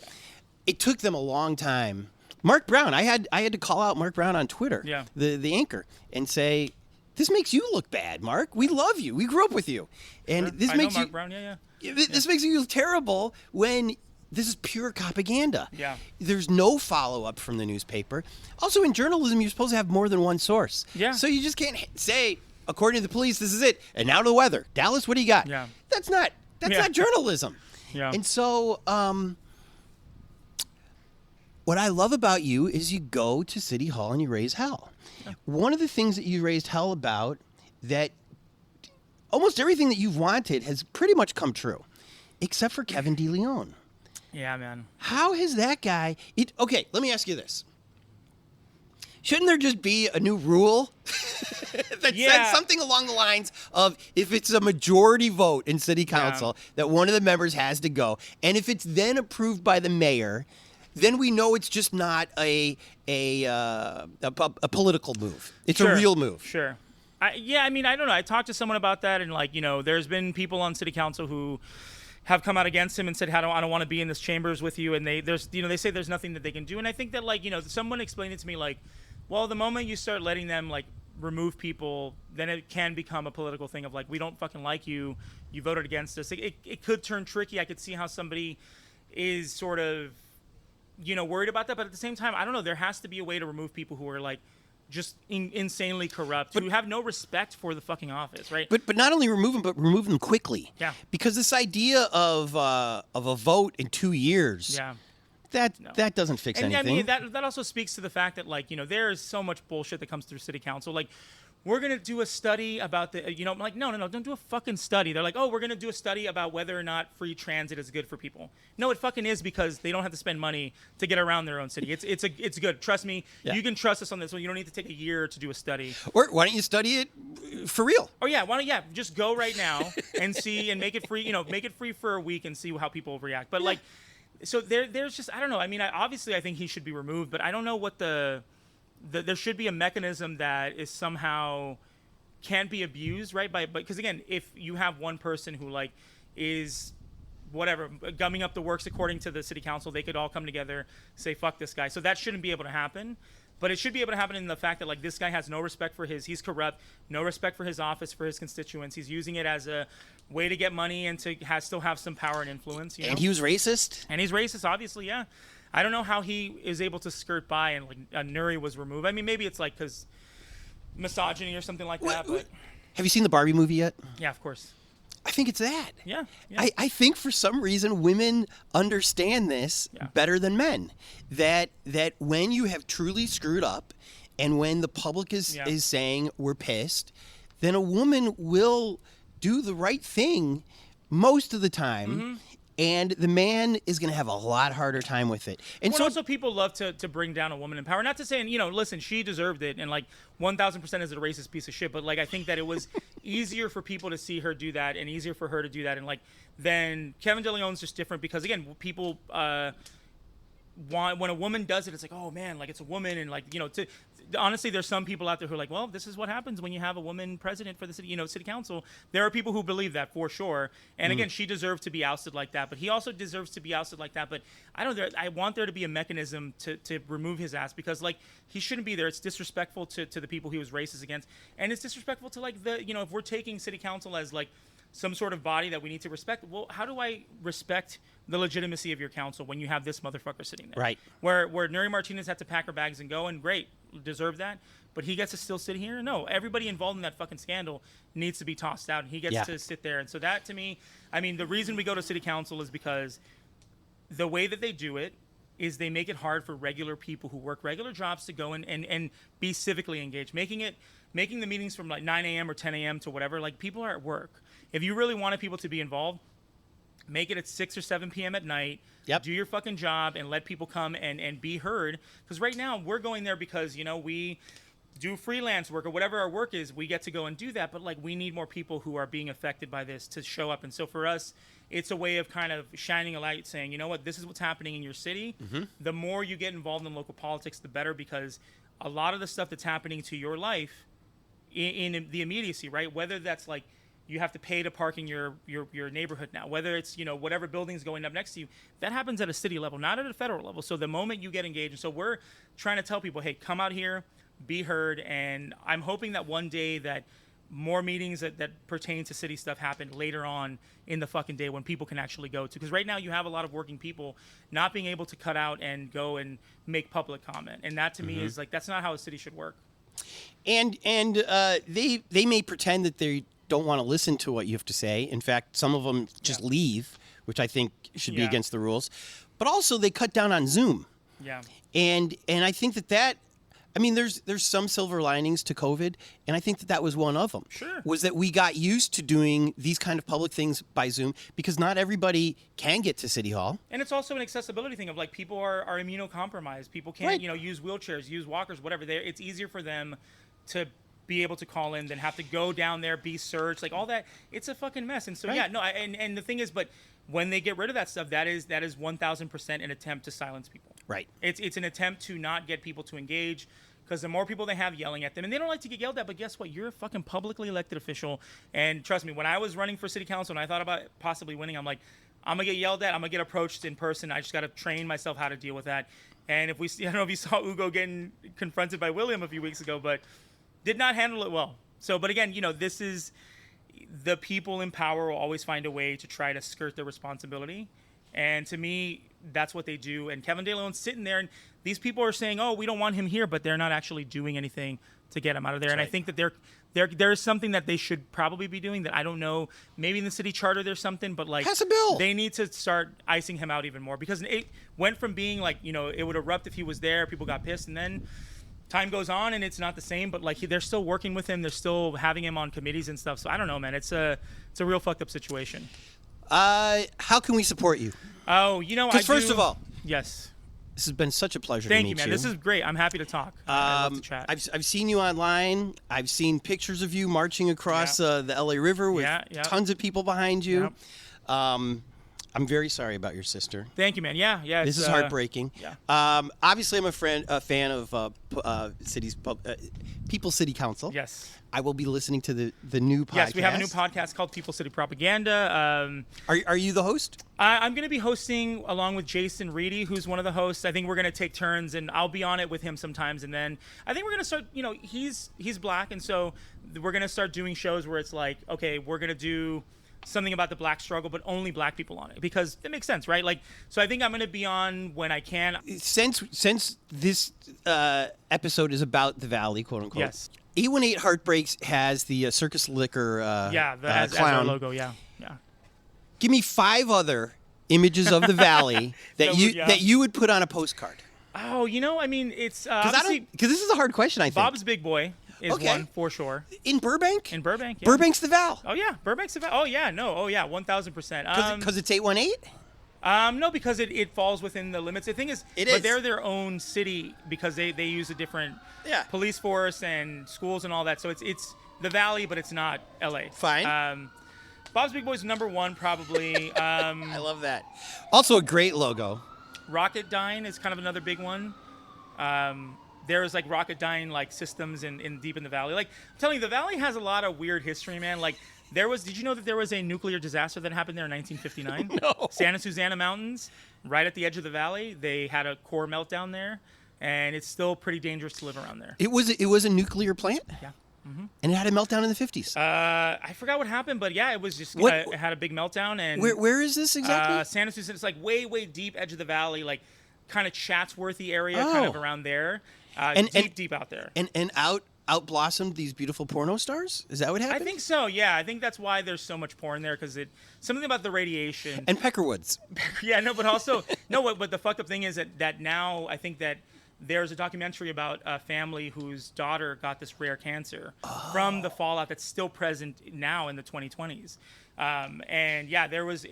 It took them a long time. Mark Brown, I had to call out Mark Brown on Twitter, the anchor, and say, this makes you look bad, Mark. We love you. We grew up with you. And this makes Mark Brown, this makes you look terrible when This is pure propaganda. Yeah. There's no follow-up from the newspaper. Also, in journalism, you're supposed to have more than one source. Yeah. So you just can't say, according to the police, this is it. And now to the weather. Dallas, what do you got? Yeah. That's not journalism. Yeah. And so what I love about you is you go to City Hall and you raise hell. Yeah. One of the things that you raised hell about, that almost everything that you've wanted has pretty much come true, except for Kevin DeLeon. Yeah, man. How has that guy... Okay, let me ask you this. Shouldn't there just be a new rule that said something along the lines of, if it's a majority vote in city council, that one of the members has to go, and if it's then approved by the mayor, then we know it's just not a political move. It's a real move. Sure. I don't know. I talked to someone about that, and there's been people on city council who have come out against him and said, I don't want to be in this chambers with you, and they say there's nothing that they can do. And I think that someone explained it to me well, the moment you start letting them remove people, then it can become a political thing of we don't fucking like you, you voted against us. It could turn tricky. I could see how somebody is sort of worried about that, but at the same time, I don't know, there has to be a way to remove people who are just insanely corrupt, who have no respect for the fucking office, right? But not only remove them, but remove them quickly. Yeah. Because this idea of a vote in 2 years, that doesn't fix anything. I mean, that also speaks to the fact that there is so much bullshit that comes through city council. We're going to do a study about the, I'm like, no, don't do a fucking study. They're like, oh, we're going to do a study about whether or not free transit is good for people. No, it fucking is, because they don't have to spend money to get around their own city. It's good. Trust me. Yeah. You can trust us on this one. You don't need to take a year to do a study. Or why don't you study it for real? Oh, yeah. Just go right now and see, and make it free, make it free for a week and see how people react. But so there's just, I don't know. I mean, obviously I think he should be removed, but I don't know what there should be a mechanism that is somehow can't be abused, right? Because again, if you have one person who is whatever gumming up the works according to the city council, they could all come together, say fuck this guy. So that shouldn't be able to happen, but it should be able to happen in the fact that this guy has no respect for he's corrupt, no respect for his office, for his constituents. He's using it as a way to get money and to still have some power and influence. And he was racist. And he's racist, obviously, yeah. I don't know how he is able to skirt by and Nuri was removed. I mean, maybe it's because misogyny or something like that. But have you seen the Barbie movie yet? Yeah, of course. I think it's that. Yeah. I think for some reason women understand this better than men. That when you have truly screwed up, and when the public is saying we're pissed, then a woman will do the right thing most of the time. Mm-hmm. And the man is going to have a lot harder time with it. And so also people love to bring down a woman in power. Not to say, listen, she deserved it, and 1,000% is a racist piece of shit. But I think that it was easier for people to see her do that, and easier for her to do that. And then Kevin DeLeon's just different because again, people want, when a woman does it, it's oh man, it's a woman, and honestly, there's some people out there who are well, this is what happens when you have a woman president for the city, city council. There are people who believe that for sure. And again, she deserves to be ousted like that, but he also deserves to be ousted like that. But I want there to be a mechanism to remove his ass, because he shouldn't be there. It's disrespectful to the people he was racist against, and it's disrespectful to if we're taking city council as some sort of body that we need to respect. Well, how do I respect the legitimacy of your council when you have this motherfucker sitting there? Right. Where Nuri Martinez had to pack her bags and go, and great, deserve that, but he gets to still sit here? No, everybody involved in that fucking scandal needs to be tossed out, and he gets to sit there. And so that, to me, I mean, the reason we go to city council is because the way that they do it is they make it hard for regular people who work regular jobs to go and be civically engaged, making the meetings from 9 a.m. or 10 a.m. to whatever. People are at work. If you really wanted people to be involved, make it at 6 or 7 p.m. at night. Yep. Do your fucking job and let people come and be heard. Because right now we're going there because, we do freelance work or whatever our work is. We get to go and do that. But we need more people who are being affected by this to show up. And so for us, it's a way of kind of shining a light, saying, you know what, this is what's happening in your city. Mm-hmm. The more you get involved in local politics, the better, because a lot of the stuff that's happening to your life in the immediacy, right? Whether that's you have to pay to park in your neighborhood now, whether it's, whatever building's going up next to you, that happens at a city level, not at a federal level. So the moment you get engaged, and so we're trying to tell people, hey, come out here, be heard. And I'm hoping that one day that more meetings that pertain to city stuff happen later on in the fucking day when people can actually go to. Because right now you have a lot of working people not being able to cut out and go and make public comment. And that to me is like, that's not how a city should work. And they may pretend that they don't want to listen to what you have to say. In fact, some of them just leave, which I think should be against the rules. But also they cut down on Zoom. Yeah. And I think that I mean, there's some silver linings to COVID, and I think that was one of them. Sure. Was that we got used to doing these kind of public things by Zoom because not everybody can get to City Hall. And it's also an accessibility thing of like people are immunocompromised. People can't, use wheelchairs, use walkers, whatever. It's easier for them to be able to call in than have to go down there, be searched, like all that. It's a fucking mess. And so, and the thing is, but when they get rid of that stuff, that is 1,000% an attempt to silence people. Right. It's an attempt to not get people to engage because the more people they have yelling at them, and they don't like to get yelled at, but guess what? You're a fucking publicly elected official. And trust me, when I was running for city council and I thought about possibly winning, I'm like, I'm going to get yelled at. I'm going to get approached in person. I just got to train myself how to deal with that. And I don't know if you saw Ugo getting confronted by William a few weeks ago, but did not handle it well. So, but again, this is the people in power will always find a way to try to skirt their responsibility. And to me, that's what they do. And Kevin De Leon's sitting there, and these people are saying, oh, we don't want him here, but they're not actually doing anything to get him out of there. That's and right. I think that there is something that they should probably be doing that I don't know. Maybe in the city charter there's something, but like pass a bill. They need to start icing him out even more because it went from being like, it would erupt if he was there, people got pissed, and then time goes on and it's not the same, but like they're still working with him. They're still having him on committees and stuff. So I don't know, man. It's a real fucked up situation. How can we support you? Oh, because first of all, yes, this has been such a pleasure Thank to meet you, man. This is great. I'm happy to talk. I'd love to chat. I've seen you online. I've seen pictures of you marching across the LA River with tons of people behind you. I'm very sorry about your sister. Thank you, man. Yeah. This is heartbreaking. Yeah. Obviously, I'm a fan of People City Council. Yes. I will be listening to the new podcast. Yes, we have a new podcast called People City Propaganda. Are you the host? I'm going to be hosting along with Jason Reedy, who's one of the hosts. I think we're going to take turns, and I'll be on it with him sometimes. And then I think we're going to start. He's black, and so we're going to start doing shows where it's like, okay, we're going to do something about the black struggle, but only black people on it because it makes sense, right? Like, so I think I'm going to be on when I can. Since this episode is about the Valley, quote unquote. Yes. 818 Heartbreaks has the Circus Liquor as clown our logo. Yeah. Give me 5 other images of the Valley that you would put on a postcard. Oh, it's because this is a hard question. I think Bob's Big Boy is one for sure. In Burbank. Yeah. Burbank's the Val. Oh yeah, Burbank's the Val. Oh yeah, 1,000%. Because it's 818. No, because it falls within the limits. The thing is, but they're their own city because they use a different police force and schools and all that. So it's the Valley, but it's not LA. Fine. Bob's Big Boy's number 1 probably. I love that. Also a great logo. Rocketdyne is kind of another big one. There's like Rocketdyne like systems in deep in the Valley. Like I'm telling you, the Valley has a lot of weird history, man. Like did you know that there was a nuclear disaster that happened there in 1959? No. Santa Susana Mountains, right at the edge of the valley. They had a core meltdown there, and it's still pretty dangerous to live around there. It was a nuclear plant? Yeah. Mm-hmm. And it had a meltdown in the 50s. I forgot what happened, but yeah, it was just it had a big meltdown. And where is this exactly? Santa Susana. It's like way, way deep edge of the valley, like kind of Chatsworthy area, kind of around there. Deep out there. And out blossomed these beautiful porno stars? Is that what happened? I think so, yeah. I think that's why there's so much porn there, because something about the radiation. And Peckerwoods. Yeah, no, but also, but the fucked up thing is that now I think that there's a documentary about a family whose daughter got this rare cancer from the fallout that's still present now in the 2020s. And yeah,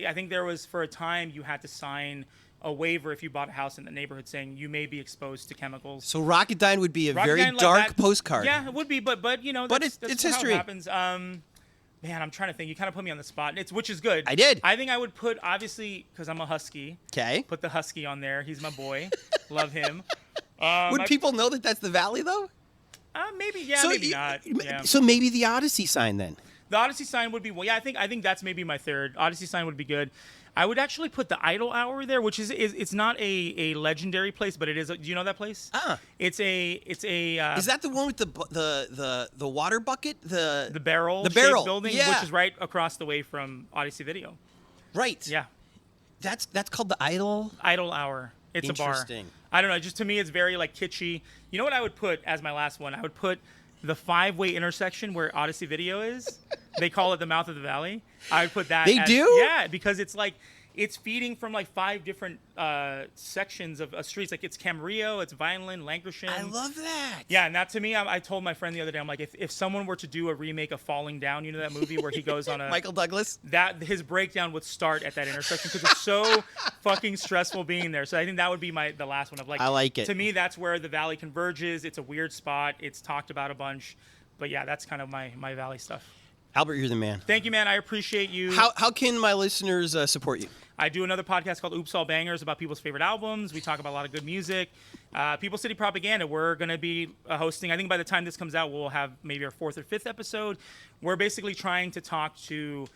I think there was for a time you had to sign a waiver if you bought a house in the neighborhood saying you may be exposed to chemicals. So Rocketdyne would be a very dark postcard. Yeah, it would be, but that's it's how history. It happens. Man, I'm trying to think. You kind of put me on the spot, which is good. I did. I think I would put, obviously, because I'm a Husky. Okay. Put the Husky on there. He's my boy. Love him. Would people know that that's the Valley, though? Maybe, yeah, maybe not. Yeah. So maybe the Odyssey sign then. The Odyssey sign would be well. Yeah, I think that's maybe my third. Odyssey sign would be good. I would actually put the Idol Hour there, which is it's not a legendary place, but it is. Do you know that place? It's a. Is that the one with the water bucket? The barrel. The barrel building, yeah. which is right across the way from Odyssey Video. Right. Yeah. That's called the Idol Hour. It's a bar. Interesting. I don't know. Just to me, it's very like kitschy. You know what I would put as my last one? I would put the 5-way intersection where Odyssey Video is. They call it the mouth of the valley. I would put that. They do? Yeah, because it's like it's feeding from like 5 different sections of streets. Like it's Camarillo, it's Vineland, Lancashire. I love that. Yeah, and that to me, I told my friend the other day, I'm like, if someone were to do a remake of Falling Down, you know that movie where he goes on a Michael Douglas, that his breakdown would start at that intersection because it's so fucking stressful being there. So I think that would be the last one of like. I like it. To me, that's where the valley converges. It's a weird spot. It's talked about a bunch, but yeah, that's kind of my valley stuff. Albert, you're the man. Thank you, man. I appreciate you. How can my listeners support you? I do another podcast called Oops All Bangers about people's favorite albums. We talk about a lot of good music. People City Propaganda, we're going to be hosting. I think by the time this comes out, we'll have maybe our 4th or 5th episode. We're basically trying to talk to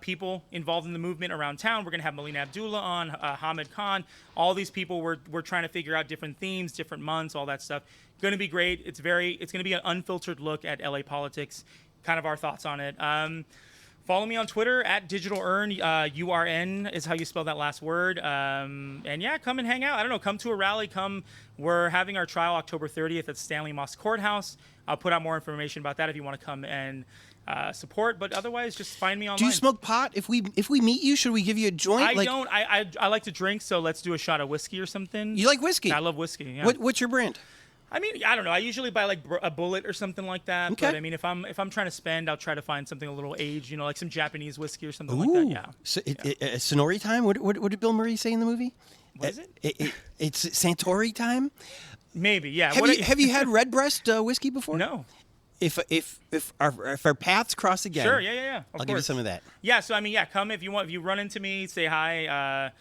people involved in the movement around town. We're going to have Melina Abdullah on, Hamid Khan. All these people, we're trying to figure out different themes, different months, all that stuff. Going to be great. It's going to be an unfiltered look at LA politics, kind of our thoughts on it. Follow me on Twitter at DigitalUrn. URN is how you spell that last word. And yeah, come and hang out. I don't know. Come to a rally. We're having our trial October 30th at Stanley Moss Courthouse. I'll put out more information about that if you want to come and support. But otherwise, just find me online. Do you smoke pot? If we meet you, should we give you a joint? I don't. I like to drink, so let's do a shot of whiskey or something. You like whiskey? I love whiskey. Yeah. What's your brand? I mean, I don't know. I usually buy like a Bullet or something like that. Okay. But I mean, if I'm trying to spend, I'll try to find something a little aged, like some Japanese whiskey or something like that. Yeah. So Sonori time? What did Bill Murray say in the movie? What is it? It's Santori time. Maybe, yeah. Have you had Redbreast whiskey before? No. If our paths cross again, sure, yeah. I'll give you some of that. Yeah. So I mean, yeah. Come if you want. If you run into me, say hi.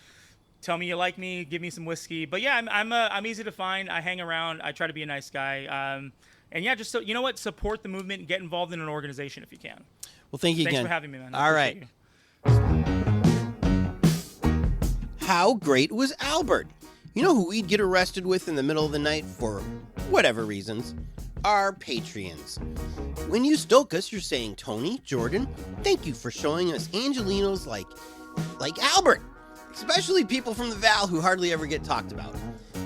Tell me you like me. Give me some whiskey. But yeah, I'm easy to find. I hang around. I try to be a nice guy. And yeah, just so you know what, support the movement and get involved in an organization if you can. Well, thank you Thanks again. for having me, man. All right. How great was Albert? You know who we'd get arrested with in the middle of the night for whatever reasons? Our Patreons. When you stoke us, you're saying, Tony, Jordan, thank you for showing us Angelinos like Albert. Especially people from the Val who hardly ever get talked about.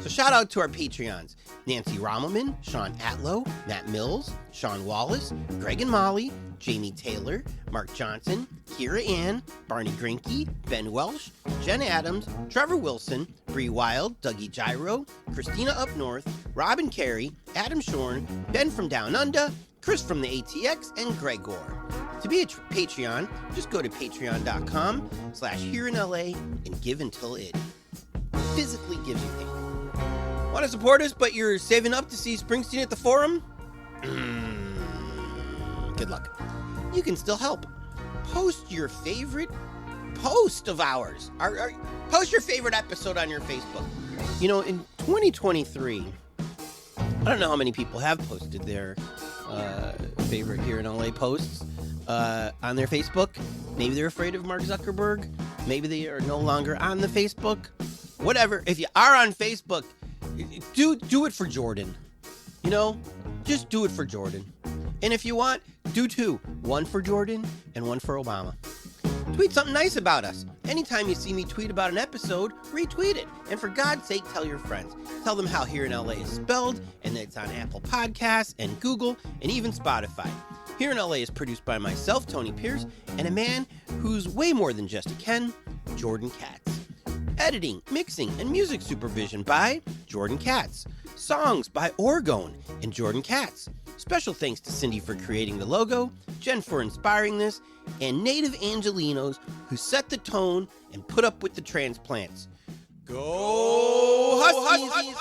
So shout out to our Patreons. Nancy Rommelman, Sean Atlow, Matt Mills, Sean Wallace, Greg and Molly, Jamie Taylor, Mark Johnson, Kira Ann, Barney Grinke, Ben Welsh, Jen Adams, Trevor Wilson, Bree Wild, Dougie Gyro, Christina Up North, Robin Carey, Adam Shorn, Ben from Down Under, Chris from the ATX, and Gregor. To be a Patreon, just go to patreon.com/hereinla and give until it physically gives you pain. Want to support us, but you're saving up to see Springsteen at the Forum? Good luck. You can still help. Post your favorite post of ours. Post your favorite episode on your Facebook. You know, in 2023, I don't know how many people have posted their favorite Here in LA posts on their Facebook. Maybe they're afraid of Mark Zuckerberg. Maybe they are no longer on the Facebook. Whatever. If you are on Facebook, do it for Jordan. You know, just do it for Jordan. And if you want, do 2. 1 for Jordan and 1 for Obama. Tweet something nice about us. Anytime you see me tweet about an episode, retweet it. And for God's sake, tell your friends. Tell them how Here in LA is spelled and that it's on Apple Podcasts and Google and even Spotify. Here in LA is produced by myself, Tony Pierce, and a man who's way more than just a Ken, Jordan Katz. Editing, mixing, and music supervision by Jordan Katz. Songs by Orgone and Jordan Katz. Special thanks to Cindy for creating the logo, Jen for inspiring this, and native Angelinos who set the tone and put up with the transplants. Go Huskies!